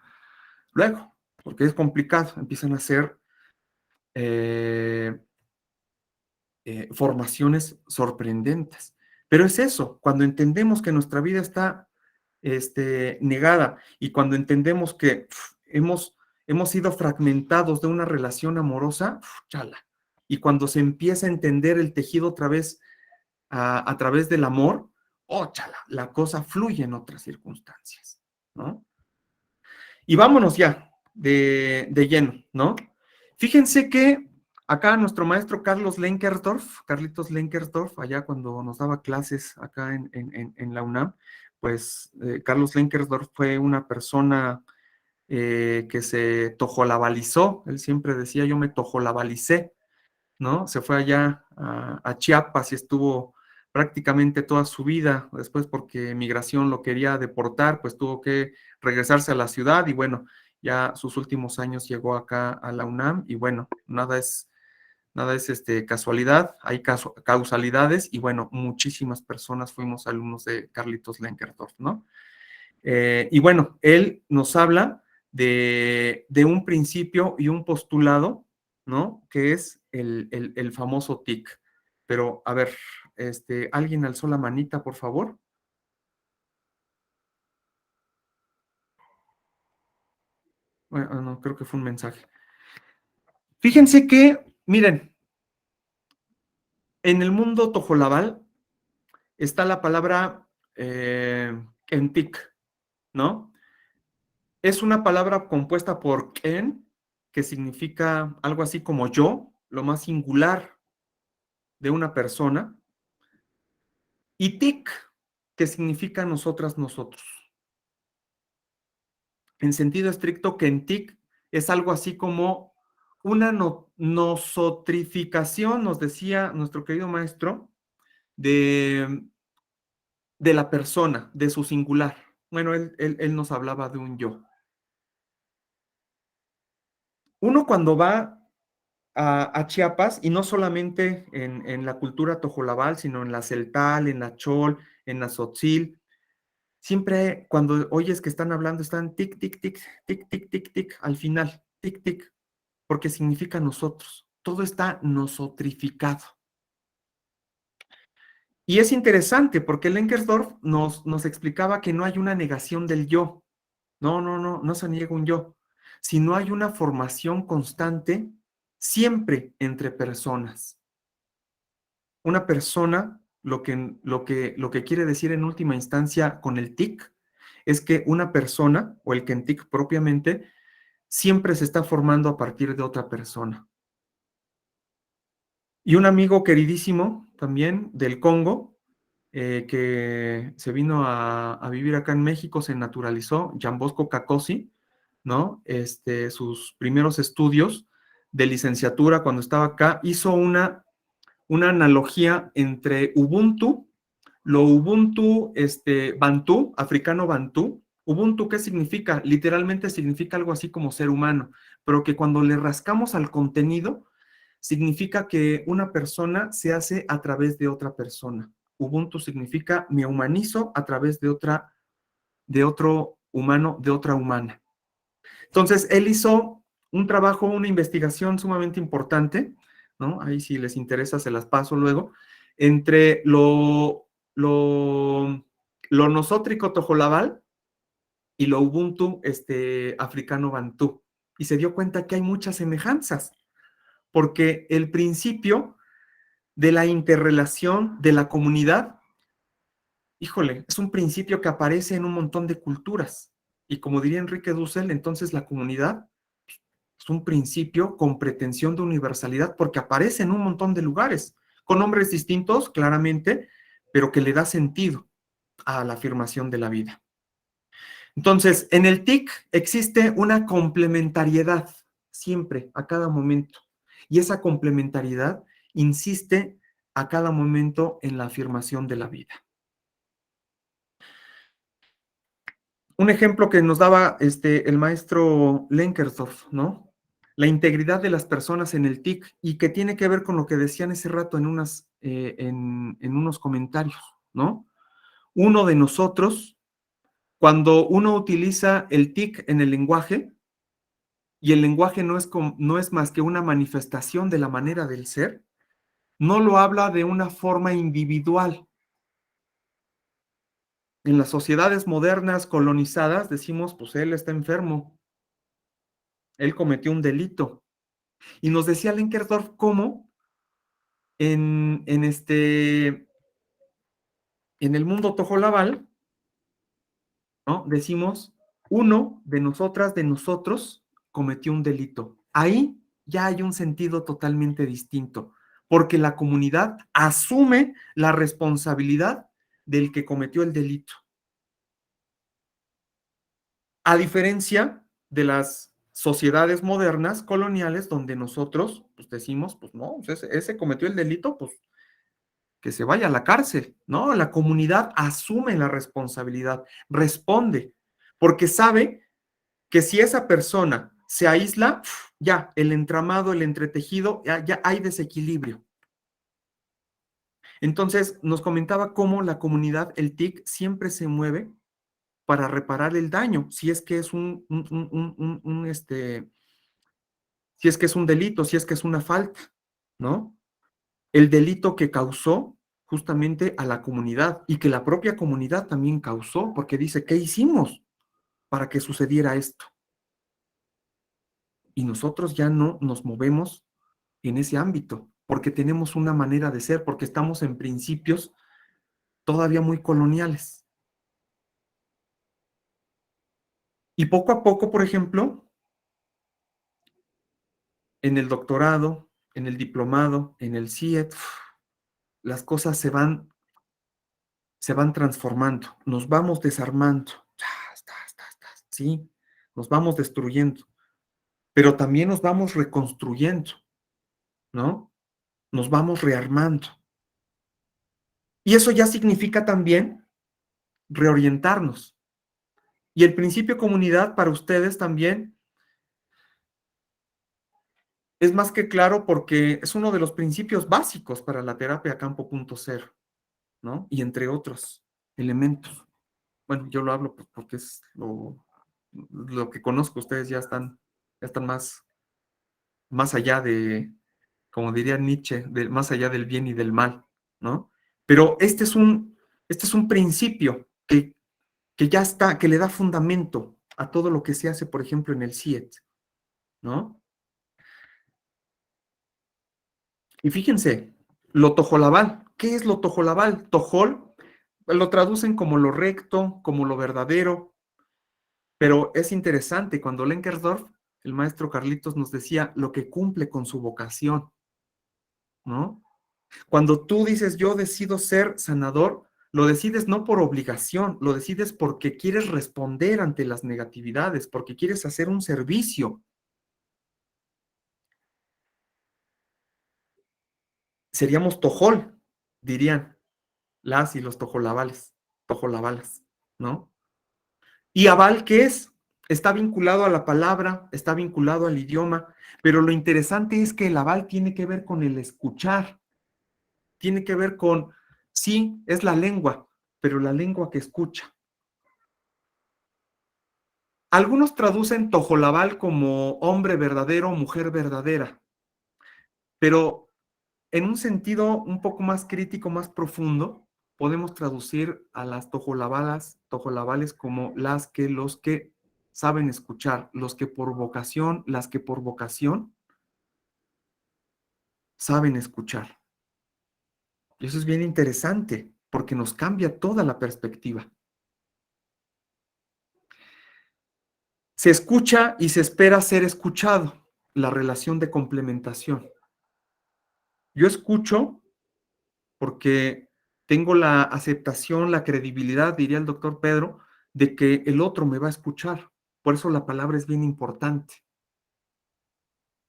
porque es complicado, empiezan a hacer formaciones sorprendentes. Pero es eso, cuando entendemos que nuestra vida está negada y cuando entendemos que hemos sido fragmentados de una relación amorosa, chala. Y cuando se empieza a entender el tejido otra vez a través del amor, chala, la cosa fluye en otras circunstancias, ¿no? Y vámonos ya de lleno, ¿no? Fíjense que acá nuestro maestro Carlitos Lenkersdorf, allá cuando nos daba clases acá en la UNAM, pues Carlos Lenkersdorf fue una persona que se tojolabalizó. Él siempre decía, yo me tojolabalicé, ¿no? Se fue allá a Chiapas y estuvo prácticamente toda su vida. Después, porque migración lo quería deportar, pues tuvo que regresarse a la ciudad y bueno, ya sus últimos años llegó acá a la UNAM y bueno, nada es casualidad, hay causalidades y bueno, muchísimas personas fuimos alumnos de Carlitos Lenkersdorf, ¿no? Y bueno, él nos habla de un principio y un postulado, ¿no? Que es el famoso TIC. Pero, a ver, ¿alguien alzó la manita, por favor? Bueno, no, creo que fue un mensaje. Fíjense que, miren, en el mundo tojolabal está la palabra kentik, ¿no? Es una palabra compuesta por ken, que significa algo así como yo, lo más singular de una persona, y tik, que significa nosotras, nosotros. En sentido estricto, kentik es algo así como una nosotrificación, nos decía nuestro querido maestro, de la persona, de su singular. Bueno, él nos hablaba de un yo. Uno cuando va a Chiapas, y no solamente en la cultura tojolabal, sino en la celtal, en la chol, en la tzotzil, siempre cuando oyes que están hablando, están tic, tic, tic, tic, tic, tic, tic, al final, tic, tic, porque significa nosotros. Todo está nosotrificado. Y es interesante porque Lenkersdorf nos explicaba que no hay una negación del yo. No se niega un yo, sino hay una formación constante siempre entre personas. Una persona, lo que quiere decir en última instancia con el TIC, es que una persona, o el kentik propiamente, siempre se está formando a partir de otra persona. Y un amigo queridísimo también del Congo, que se vino a vivir acá en México, se naturalizó, Jean Bosco Kakosi, ¿no? Sus primeros estudios de licenciatura cuando estaba acá, hizo una analogía entre Ubuntu, lo Ubuntu Bantú, africano Bantú. Ubuntu, ¿qué significa? Literalmente significa algo así como ser humano, pero que cuando le rascamos al contenido, significa que una persona se hace a través de otra persona. Ubuntu significa me humanizo a través de otro humano, de otra humana. Entonces, él hizo un trabajo, una investigación sumamente importante, ¿no? Ahí si les interesa se las paso luego, entre lo nosótrico tojolabal y lo Ubuntu africano bantú. Y se dio cuenta que hay muchas semejanzas, porque el principio de la interrelación de la comunidad, híjole, es un principio que aparece en un montón de culturas. Y como diría Enrique Dussel, entonces la comunidad es un principio con pretensión de universalidad porque aparece en un montón de lugares, con nombres distintos, claramente, pero que le da sentido a la afirmación de la vida. Entonces, en el TIC existe una complementariedad siempre, a cada momento. Y esa complementariedad insiste a cada momento en la afirmación de la vida. Un ejemplo que nos daba el maestro Lenkersdorf, ¿no? La integridad de las personas en el TIC y que tiene que ver con lo que decían ese rato en unos comentarios, ¿no? Uno de nosotros, cuando uno utiliza el TIC en el lenguaje, y el lenguaje no es más que una manifestación de la manera del ser, no lo habla de una forma individual. En las sociedades modernas colonizadas decimos, pues él está enfermo, él cometió un delito. Y nos decía Lenkersdorf cómo en el mundo tojolabal, ¿no? Decimos, uno de nosotras, de nosotros, cometió un delito. Ahí ya hay un sentido totalmente distinto, porque la comunidad asume la responsabilidad del que cometió el delito. A diferencia de las sociedades modernas, coloniales, donde nosotros pues, decimos, pues no, ese cometió el delito, pues que se vaya a la cárcel, ¿no? La comunidad asume la responsabilidad, responde, porque sabe que si esa persona se aísla, ya, el entramado, el entretejido, ya hay desequilibrio. Entonces, nos comentaba cómo la comunidad, el TIC, siempre se mueve para reparar el daño, si es que es si es que es un delito, si es que es una falta, ¿no? El delito que causó justamente a la comunidad y que la propia comunidad también causó, porque dice, ¿qué hicimos para que sucediera esto? Y nosotros ya no nos movemos en ese ámbito, porque tenemos una manera de ser, porque estamos en principios todavía muy coloniales. Y poco a poco, por ejemplo, en el doctorado, en el diplomado, en el CIET, las cosas se van transformando, nos vamos desarmando, ¿sí? Nos vamos destruyendo, pero también nos vamos reconstruyendo, ¿no? Nos vamos rearmando. Y eso ya significa también reorientarnos. Y el principio comunidad para ustedes también es más que claro porque es uno de los principios básicos para la terapia campo punto cero, ¿no? Y entre otros elementos. Bueno, yo lo hablo pues porque es lo que conozco. Ustedes ya están más allá de, como diría Nietzsche, más allá del bien y del mal, ¿no? Pero este es un principio que ya está, que le da fundamento a todo lo que se hace, por ejemplo, en el CIET, ¿no? Y fíjense, lo tojolabal. ¿Qué es lo tojolabal? Tojol lo traducen como lo recto, como lo verdadero, pero es interesante cuando Lenkerdorf, el maestro Carlitos, nos decía lo que cumple con su vocación, ¿no? Cuando tú dices yo decido ser sanador, lo decides no por obligación, lo decides porque quieres responder ante las negatividades, porque quieres hacer un servicio. Seríamos tojol, dirían las y los tojolabalas, ¿no? ¿Y aval qué es? Está vinculado a la palabra, está vinculado al idioma, pero lo interesante es que el aval tiene que ver con el escuchar, tiene que ver con, sí, es la lengua, pero la lengua que escucha. Algunos traducen tojolabal como hombre verdadero, mujer verdadera, pero en un sentido un poco más crítico, más profundo, podemos traducir a las tojolabales como los que saben escuchar, los que por vocación, las que por vocación saben escuchar. Y eso es bien interesante, porque nos cambia toda la perspectiva. Se escucha y se espera ser escuchado, la relación de complementación. Yo escucho porque tengo la aceptación, la credibilidad, diría el doctor Pedro, de que el otro me va a escuchar. Por eso la palabra es bien importante.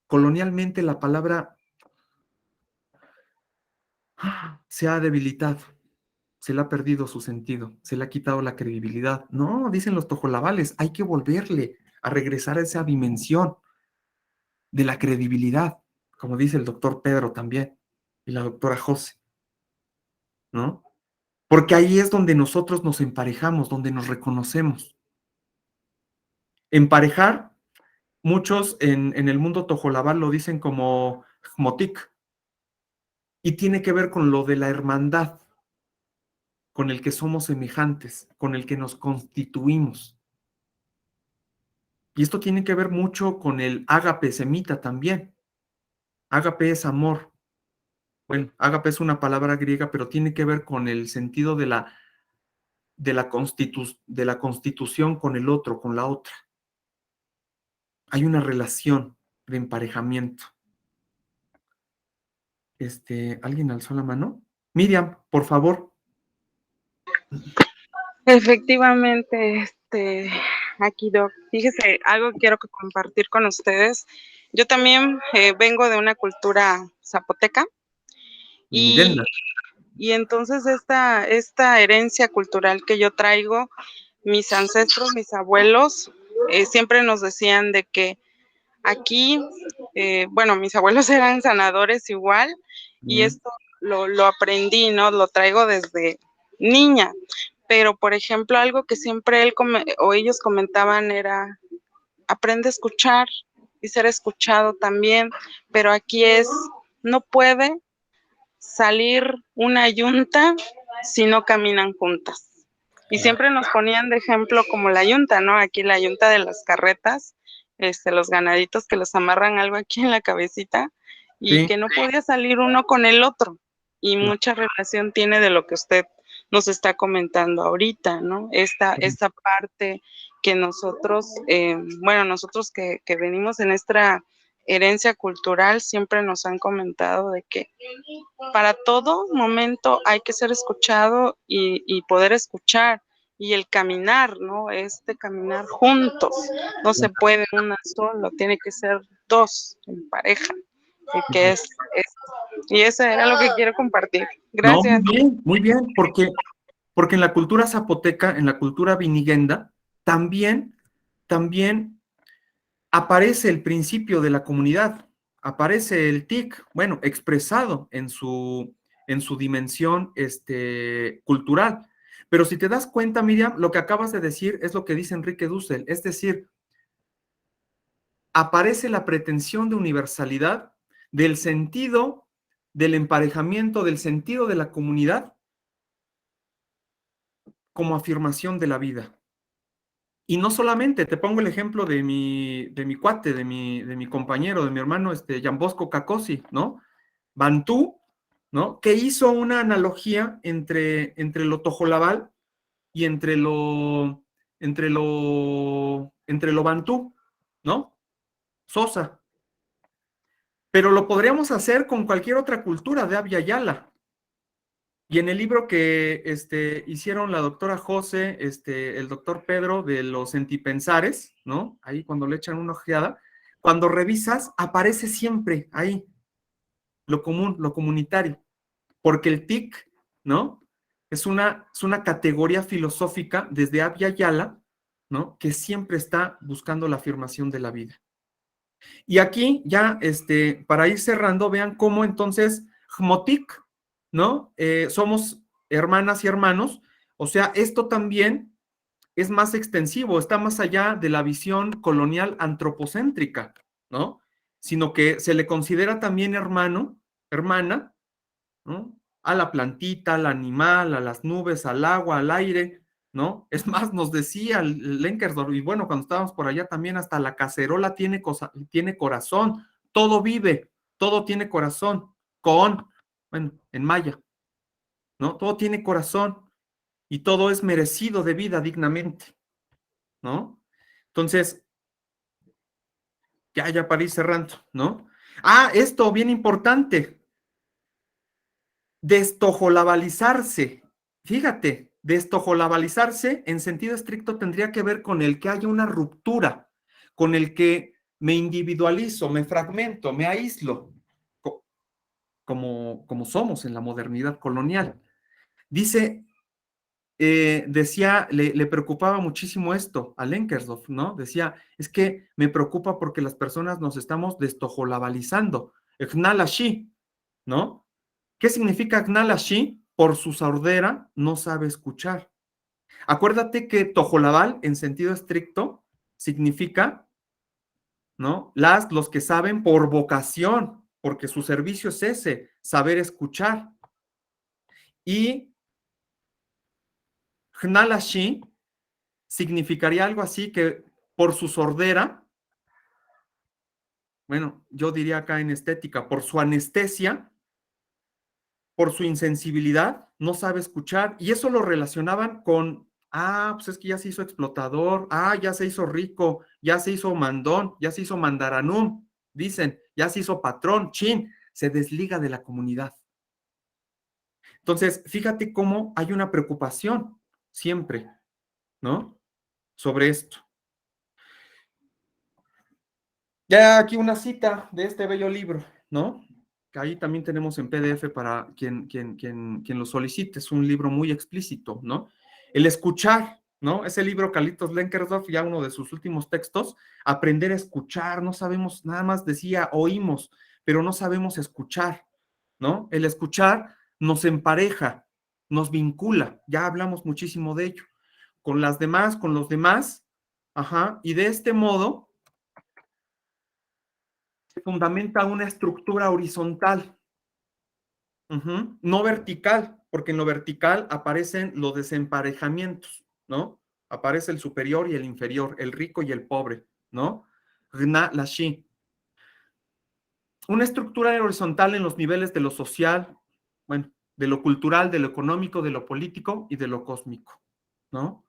Colonialmente la palabra se ha debilitado, se le ha perdido su sentido, se le ha quitado la credibilidad. No, dicen los tojolabales, hay que volverle a regresar a esa dimensión de la credibilidad, como dice el doctor Pedro también, y la doctora José, ¿no? Porque ahí es donde nosotros nos emparejamos, donde nos reconocemos. Emparejar, muchos en el mundo tojolabal lo dicen como jmotik, y tiene que ver con lo de la hermandad, con el que somos semejantes, con el que nos constituimos. Y esto tiene que ver mucho con el ágape semita también. Ágape es amor. Bueno, ágape es una palabra griega, pero tiene que ver con el sentido de la constitución con el otro, con la otra. Hay una relación de emparejamiento. ¿Alguien alzó la mano? Miriam, por favor. Efectivamente, aquí, Doc, fíjese, algo que quiero compartir con ustedes. Yo también vengo de una cultura zapoteca y entonces esta herencia cultural que yo traigo, mis ancestros, mis abuelos, siempre nos decían de que aquí, bueno, mis abuelos eran sanadores igual, y esto lo aprendí, ¿no? Lo traigo desde niña, pero por ejemplo, algo que siempre él o ellos comentaban era, aprende a escuchar y ser escuchado también, pero aquí es, no puede salir una yunta si no caminan juntas. Y siempre nos ponían de ejemplo como la yunta, ¿no? Aquí la yunta de las carretas, los ganaditos que los amarran algo aquí en la cabecita y Sí. que no podía salir uno con el otro. Y mucha relación tiene de lo que usted nos está comentando ahorita, ¿no? Esta parte que nosotros, nosotros que venimos en esta herencia cultural, siempre nos han comentado de que para todo momento hay que ser escuchado y poder escuchar, y el caminar, ¿no? Caminar juntos, no se puede una solo, tiene que ser dos en pareja, y que y eso era lo que quiero compartir. Gracias. No, muy bien, porque en la cultura zapoteca, en la cultura viniguenda, también aparece el principio de la comunidad, aparece el TIC, bueno, expresado en su dimensión cultural. Pero si te das cuenta, Miriam, lo que acabas de decir es lo que dice Enrique Dussel, es decir, aparece la pretensión de universalidad del sentido del emparejamiento, del sentido de la comunidad como afirmación de la vida. Y no solamente, te pongo el ejemplo de mi cuate, de mi compañero, de mi hermano, Jean Bosco Cacosi, ¿no? Bantú, ¿no? Que hizo una analogía entre lo tojolabal y entre lo bantú, ¿no? Sosa. Pero lo podríamos hacer con cualquier otra cultura de Abya Yala. Y en el libro que hicieron la doctora José, el doctor Pedro, de los sentipensares, ¿no? Ahí cuando le echan una ojeada, cuando revisas, aparece siempre ahí lo común, lo comunitario. Porque el TIC, ¿no? Es una categoría filosófica desde Abya Yala, ¿no? Que siempre está buscando la afirmación de la vida. Y aquí ya, para ir cerrando, vean cómo entonces Jmotic, ¿no? Somos hermanas y hermanos, o sea, esto también es más extensivo, está más allá de la visión colonial antropocéntrica, ¿no? Sino que se le considera también hermano, hermana, ¿no? A la plantita, al animal, a las nubes, al agua, al aire, ¿no? Es más, nos decía Lenkersdorf, y bueno, cuando estábamos por allá también, hasta la cacerola tiene corazón, todo vive, todo tiene corazón, bueno, en maya, ¿no? Todo tiene corazón y todo es merecido de vida dignamente, ¿no? Entonces, ya para ir cerrando, ¿no? Esto, bien importante, destojolabalizarse. Fíjate, destojolabalizarse en sentido estricto tendría que ver con el que haya una ruptura, con el que me individualizo, me fragmento, me aíslo, como somos en la modernidad colonial. Decía, le preocupaba muchísimo esto a Lenkersdorf, ¿no? Decía, es que me preocupa porque las personas nos estamos destojolabalizando. Gnalashi, ¿no? ¿Qué significa Gnalashi? Por su sordera no sabe escuchar. Acuérdate que tojolabal, en sentido estricto, significa, ¿no? Los que saben por vocación, porque su servicio es ese, saber escuchar. Y Gnalashi significaría algo así que por su sordera, bueno, yo diría acá en estética, por su anestesia, por su insensibilidad, no sabe escuchar, y eso lo relacionaban con, pues es que ya se hizo explotador, ya se hizo rico, ya se hizo mandón, ya se hizo mandaranum, dicen, ya se hizo patrón, se desliga de la comunidad. Entonces, fíjate cómo hay una preocupación siempre, ¿no? Sobre esto. Ya aquí una cita de este bello libro, ¿no? Que ahí también tenemos en PDF para quien lo solicite. Es un libro muy explícito, ¿no? El escuchar, ¿no? Ese libro, Carlitos Lenkersdorf, ya uno de sus últimos textos, aprender a escuchar, no sabemos, nada más decía, oímos, pero no sabemos escuchar, ¿no? El escuchar nos empareja, nos vincula, ya hablamos muchísimo de ello, con las demás, con los demás, ajá, y de este modo se fundamenta una estructura horizontal, no vertical, porque en lo vertical aparecen los desemparejamientos, ¿no? Aparece el superior y el inferior, el rico y el pobre, ¿no? Gna Lashi. Una estructura horizontal en los niveles de lo social, bueno, de lo cultural, de lo económico, de lo político y de lo cósmico, ¿no?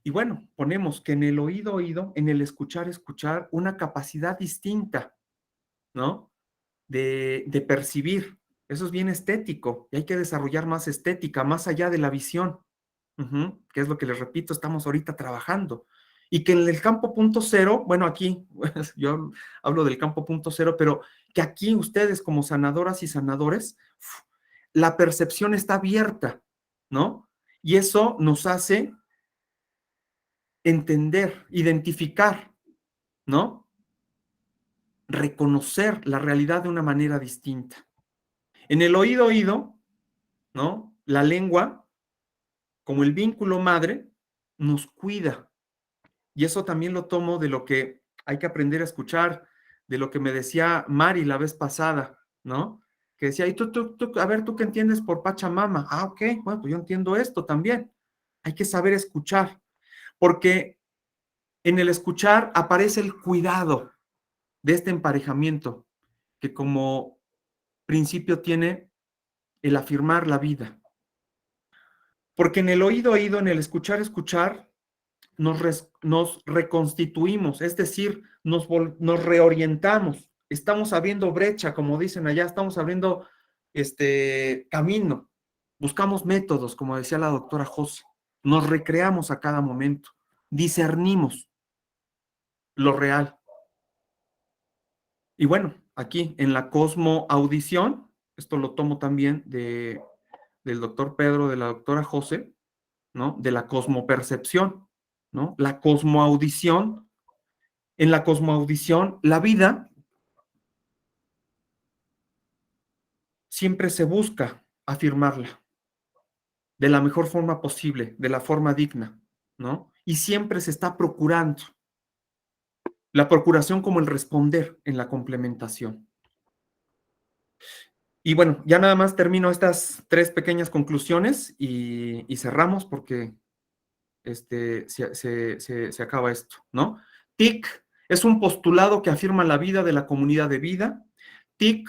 Y bueno, ponemos que en el oído, en el escuchar, una capacidad distinta, ¿no? De percibir. Eso es bien estético y hay que desarrollar más estética, más allá de la visión, que es lo que les repito, estamos ahorita trabajando. Y que en el campo punto cero, bueno, aquí yo hablo del campo punto cero, pero que aquí ustedes como sanadoras y sanadores, la percepción está abierta, ¿no? Y eso nos hace entender, identificar, ¿no? Reconocer la realidad de una manera distinta. En el oído, ¿no? La lengua, como el vínculo madre, nos cuida. Y eso también lo tomo de lo que hay que aprender a escuchar, de lo que me decía Mari la vez pasada, ¿no? Que decía, y a ver, ¿tú qué entiendes por Pachamama? Ah, ok, bueno, pues yo entiendo esto también. Hay que saber escuchar, porque en el escuchar aparece el cuidado de este emparejamiento, que como principio tiene el afirmar la vida. Porque en el oído, en el escuchar, nos reconstituimos, es decir, nos reorientamos, estamos abriendo brecha, como dicen allá, estamos abriendo camino, buscamos métodos, como decía la doctora José, nos recreamos a cada momento, discernimos lo real. Y bueno, aquí en la cosmoaudición, esto lo tomo también del doctor Pedro, de la doctora José, ¿no? De la cosmopercepción, ¿no? La cosmoaudición. En la cosmoaudición, la vida siempre se busca afirmarla de la mejor forma posible, de la forma digna, ¿no? Y siempre se está procurando. La procuración como el responder en la complementación. Y bueno, ya nada más termino estas 3 pequeñas conclusiones y cerramos porque se acaba esto, ¿no? TIC es un postulado que afirma la vida de la comunidad de vida. TIC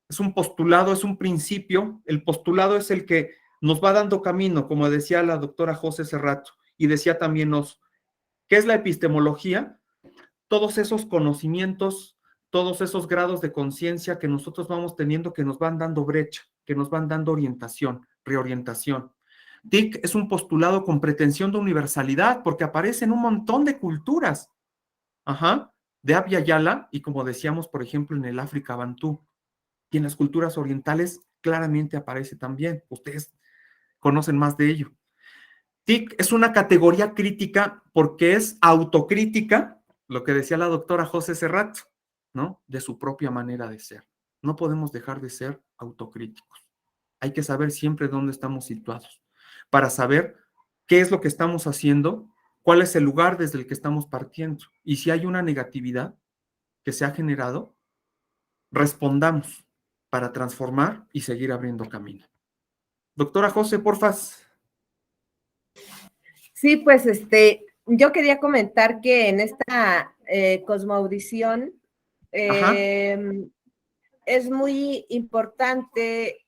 es un postulado, es un principio. El postulado es el que nos va dando camino, como decía la doctora José hace rato, y decía también ¿qué es la epistemología? Todos esos conocimientos, todos esos grados de conciencia que nosotros vamos teniendo que nos van dando brecha, que nos van dando orientación, reorientación. TIC es un postulado con pretensión de universalidad porque aparece en un montón de culturas, de Abya Yala y como decíamos, por ejemplo, en el África Bantú y en las culturas orientales claramente aparece también. Ustedes conocen más de ello. TIC es una categoría crítica porque es autocrítica, lo que decía la doctora José Serrat, ¿no? De su propia manera de ser. No podemos dejar de ser autocríticos. Hay que saber siempre dónde estamos situados para saber qué es lo que estamos haciendo, cuál es el lugar desde el que estamos partiendo. Y si hay una negatividad que se ha generado, respondamos para transformar y seguir abriendo camino. Doctora José, porfas. Sí, pues yo quería comentar que en esta cosmoaudición es muy importante,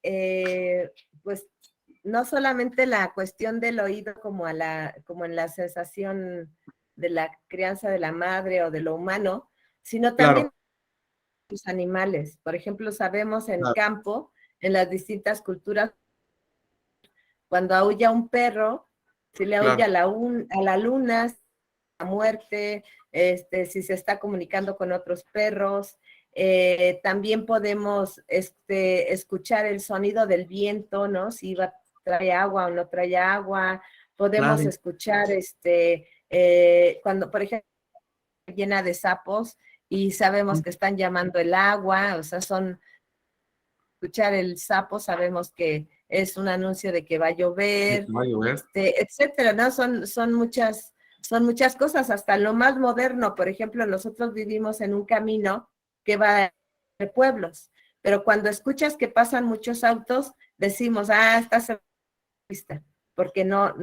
pues, no solamente la cuestión del oído como en la sensación de la crianza de la madre o de lo humano, sino también los animales. Por ejemplo, sabemos en campo, en las distintas culturas, cuando aúlla un perro, si le aúlla a la luna, la muerte, si se está comunicando con otros perros. También podemos escuchar el sonido del viento, ¿no? Si trae agua o no trae agua. Podemos escuchar cuando, por ejemplo, llena de sapos y sabemos que están llamando el agua, o sea, escuchar el sapo, sabemos que es un anuncio de que va a llover, Va a llover. etcétera, ¿no? Son muchas cosas, hasta lo más moderno. Por ejemplo, nosotros vivimos en un camino que va de pueblos, pero cuando escuchas que pasan muchos autos, decimos, está cerrada la pista, porque no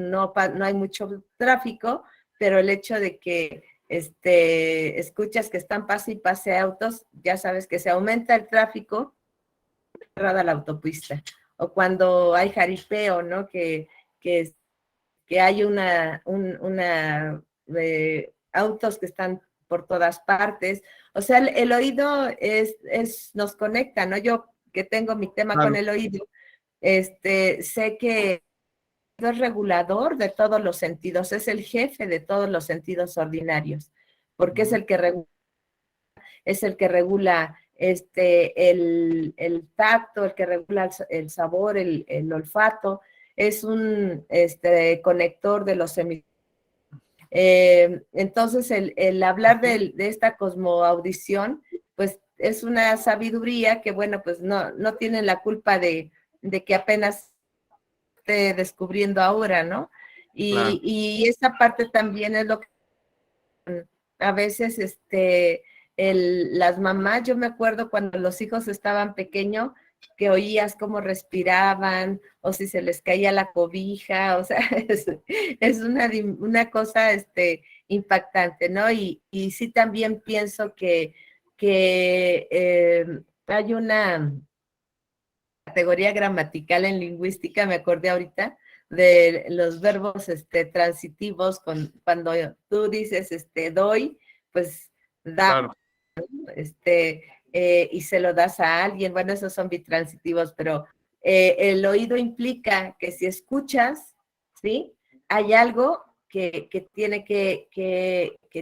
hay mucho tráfico, pero el hecho de que escuchas que están pase y pase autos, ya sabes que se aumenta el tráfico, cerrada la autopista. O cuando hay jaripeo, ¿no? Que hay autos que están por todas partes. O sea, el oído nos conecta, ¿no? Yo que tengo mi tema Claro. con el oído, sé que es regulador de todos los sentidos, es el jefe de todos los sentidos ordinarios, porque es el que regula el tacto, el que regula el sabor, el olfato, es un conector de los hemisferios. Entonces, el hablar de esta cosmoaudición, pues es una sabiduría que, bueno, pues no tienen la culpa de que apenas esté descubriendo ahora, ¿no? Claro. Y esa parte también es lo que a veces las mamás, yo me acuerdo cuando los hijos estaban pequeños, que oías cómo respiraban, o si se les caía la cobija, o sea, es una cosa impactante, ¿no? Y sí también pienso que hay una categoría gramatical en lingüística, me acordé ahorita, de los verbos transitivos, cuando tú dices doy, pues da, Claro. y se lo das a alguien, bueno, esos son bitransitivos, pero el oído implica que si escuchas, ¿sí? Hay algo que tiene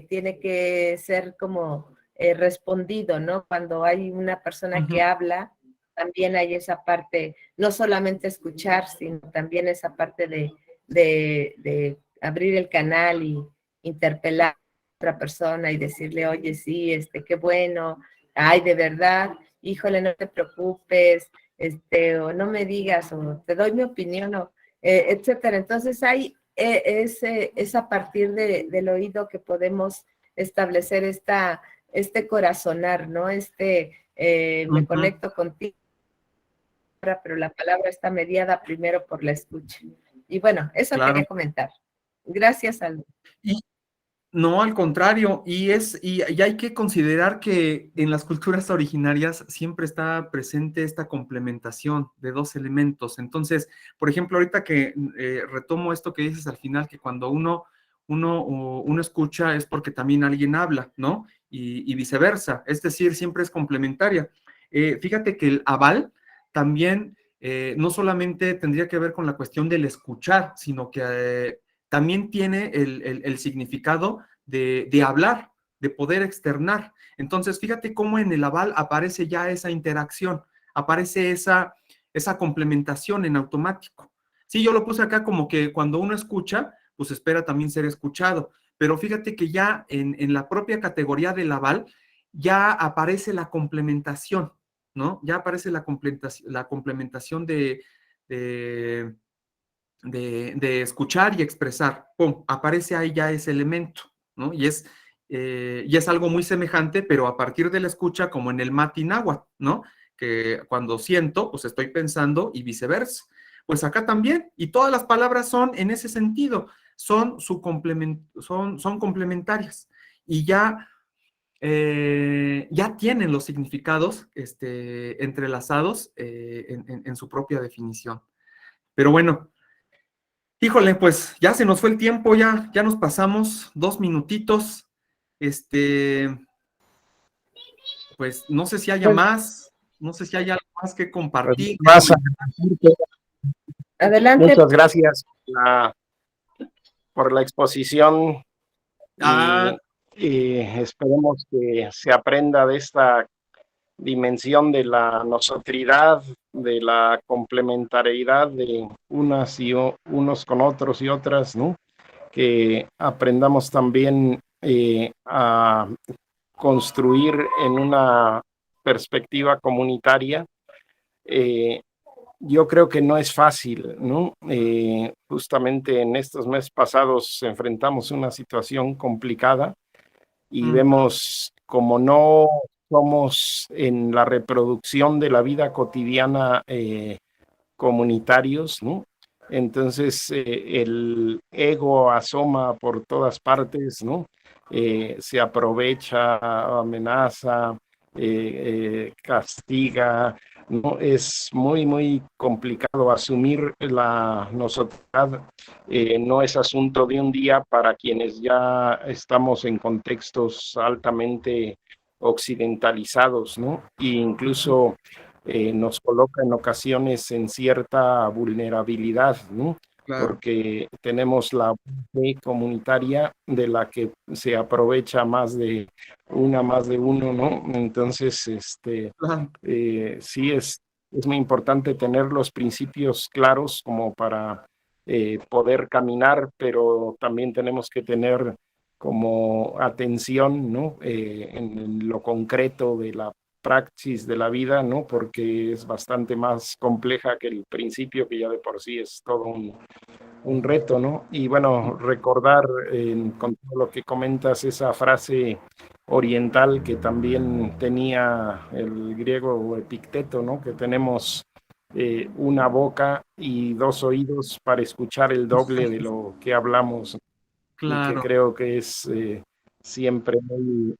tiene que ser como respondido, ¿no? Cuando hay una persona que habla, también hay esa parte, no solamente escuchar, sino también esa parte de abrir el canal y interpelar a otra persona y decirle, oye, sí, qué bueno, ay, de verdad, híjole, no te preocupes, o no me digas, o te doy mi opinión, o etcétera. Entonces hay es a partir del oído que podemos establecer este corazonar, ¿no? Me conecto contigo, pero la palabra está mediada primero por la escucha. Y bueno, eso Claro. quería comentar. Gracias, Aldo. Y no, al contrario, y hay que considerar que en las culturas originarias siempre está presente esta complementación de dos elementos. Entonces, por ejemplo, ahorita que retomo esto que dices al final, que cuando uno escucha es porque también alguien habla, ¿no? Y viceversa, es decir, siempre es complementaria. Fíjate que el aval también no solamente tendría que ver con la cuestión del escuchar, sino que también tiene el significado de hablar, de poder externar. Entonces, fíjate cómo en el aval aparece ya esa interacción, aparece esa complementación en automático. Sí, yo lo puse acá como que cuando uno escucha, pues espera también ser escuchado, pero fíjate que ya en la propia categoría del aval ya aparece la complementación, ¿no? Ya aparece la complementación de escuchar y expresar. ¡Pum! Aparece ahí ya ese elemento, ¿no? Y es algo muy semejante, pero a partir de la escucha, como en el mati náhuatl, ¿no? Que cuando siento, pues estoy pensando y viceversa. Pues acá también, y todas las palabras son en ese sentido, son complementarias. Y ya tienen los significados entrelazados en su propia definición. Pero bueno, híjole, pues ya se nos fue el tiempo, ya nos pasamos 2 minutitos. Pues no sé si haya más, no sé si hay algo más que compartir. Adelante. Muchas gracias por la exposición y esperemos que se aprenda de esta dimensión de la nosotridad, de la complementariedad de unos con otros y otras, ¿no? Que aprendamos también a construir en una perspectiva comunitaria yo creo que no es fácil, ¿no? Justamente en estos meses pasados enfrentamos una situación complicada y vemos como no somos en la reproducción de la vida cotidiana comunitarios, ¿no? Entonces el ego asoma por todas partes, ¿no? Se aprovecha, amenaza, castiga, ¿no? Es muy, muy complicado asumir la nosotros. No es asunto de un día para quienes ya estamos en contextos altamente occidentalizados, ¿no? E incluso nos coloca en ocasiones en cierta vulnerabilidad, ¿no? Claro. Porque tenemos la fe comunitaria de la que se aprovecha más de uno, ¿no? Entonces, sí es muy importante tener los principios claros como para poder caminar, pero también tenemos que tener como atención, ¿no? En lo concreto de la praxis de la vida, ¿no? Porque es bastante más compleja que el principio, que ya de por sí es todo un reto, ¿no? Y bueno, recordar con todo lo que comentas esa frase oriental que también tenía el griego Epicteto, ¿no? Que tenemos una boca y dos oídos para escuchar el doble de lo que hablamos, y que Claro. creo que es siempre muy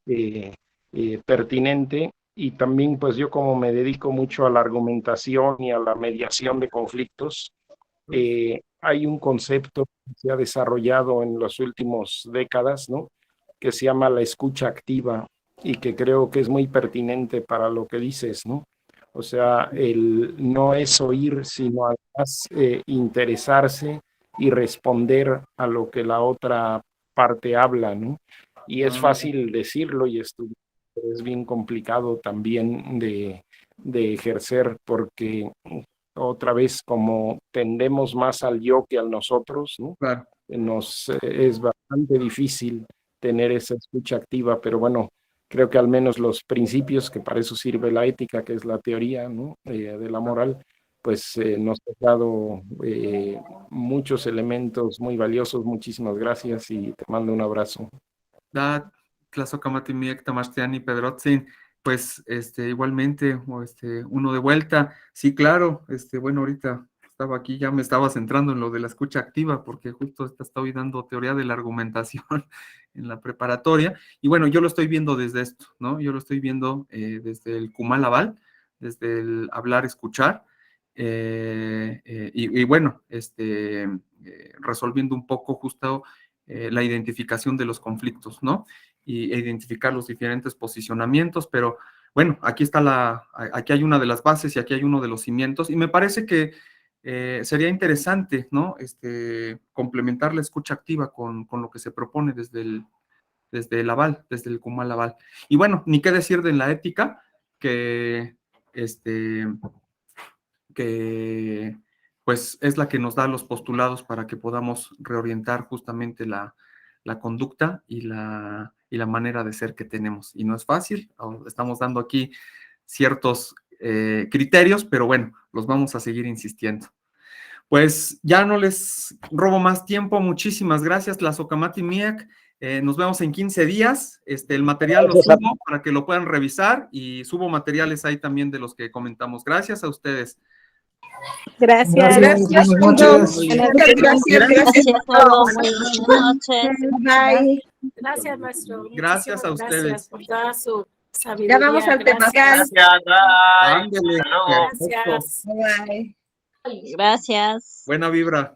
pertinente. Y también pues yo, como me dedico mucho a la argumentación y a la mediación de conflictos, hay un concepto que se ha desarrollado en las últimas décadas, ¿no? Que se llama la escucha activa, y que creo que es muy pertinente para lo que dices, ¿no? O sea, el no es oír, sino además interesarse y responder a lo que la otra parte habla, ¿no? Y es fácil decirlo y estudiar, pero es bien complicado también de ejercer, porque otra vez, como tendemos más al yo que al nosotros, ¿no? Claro. Es bastante difícil tener esa escucha activa, pero bueno, creo que al menos los principios, que para eso sirve la ética, que es la teoría, ¿no? De la moral, pues nos ha dado muchos elementos muy valiosos. Muchísimas gracias y te mando un abrazo. Da, Tlazocamatimiec, Tamastiani, Pedrotzin, pues igualmente, uno de vuelta. Sí, claro, bueno, ahorita estaba aquí, ya me estaba centrando en lo de la escucha activa, porque justo estoy dando teoría de la argumentación en la preparatoria, y bueno, yo lo estoy viendo desde esto, ¿no? Yo lo estoy viendo desde el Kumalaval, desde el hablar, escuchar, y bueno, resolviendo un poco justo la identificación de los conflictos, ¿no? E identificar los diferentes posicionamientos, pero bueno, aquí aquí hay una de las bases y aquí hay uno de los cimientos, y me parece que sería interesante, ¿no? Complementar la escucha activa con lo que se propone desde el aval, desde el Kumal Aval. Y bueno, ni qué decir de la ética, que pues es la que nos da los postulados para que podamos reorientar justamente la conducta y la manera de ser que tenemos. Y no es fácil, estamos dando aquí ciertos criterios, pero bueno, los vamos a seguir insistiendo. Pues ya no les robo más tiempo, muchísimas gracias, Tlazocamati Miak. Nos vemos en 15 días. El material lo subo para que lo puedan revisar, y subo materiales ahí también de los que comentamos. Gracias a ustedes. Gracias. Gracias. Buenas noches. Gracias a todos. Muy buenas noches. Bye. Gracias, maestro. Gracias a Muchísimas ustedes. Gracias por toda su sabiduría. Ya vamos al tema. Gracias. Ándele. Gracias. Bye. Gracias. Buena vibra.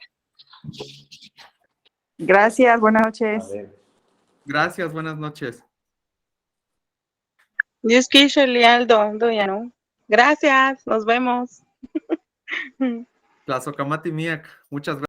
Gracias, buenas noches. Gracias, buenas noches. Dios quiso Lialdo, ya no. Gracias, nos vemos. Tlazocamati Miak, muchas gracias.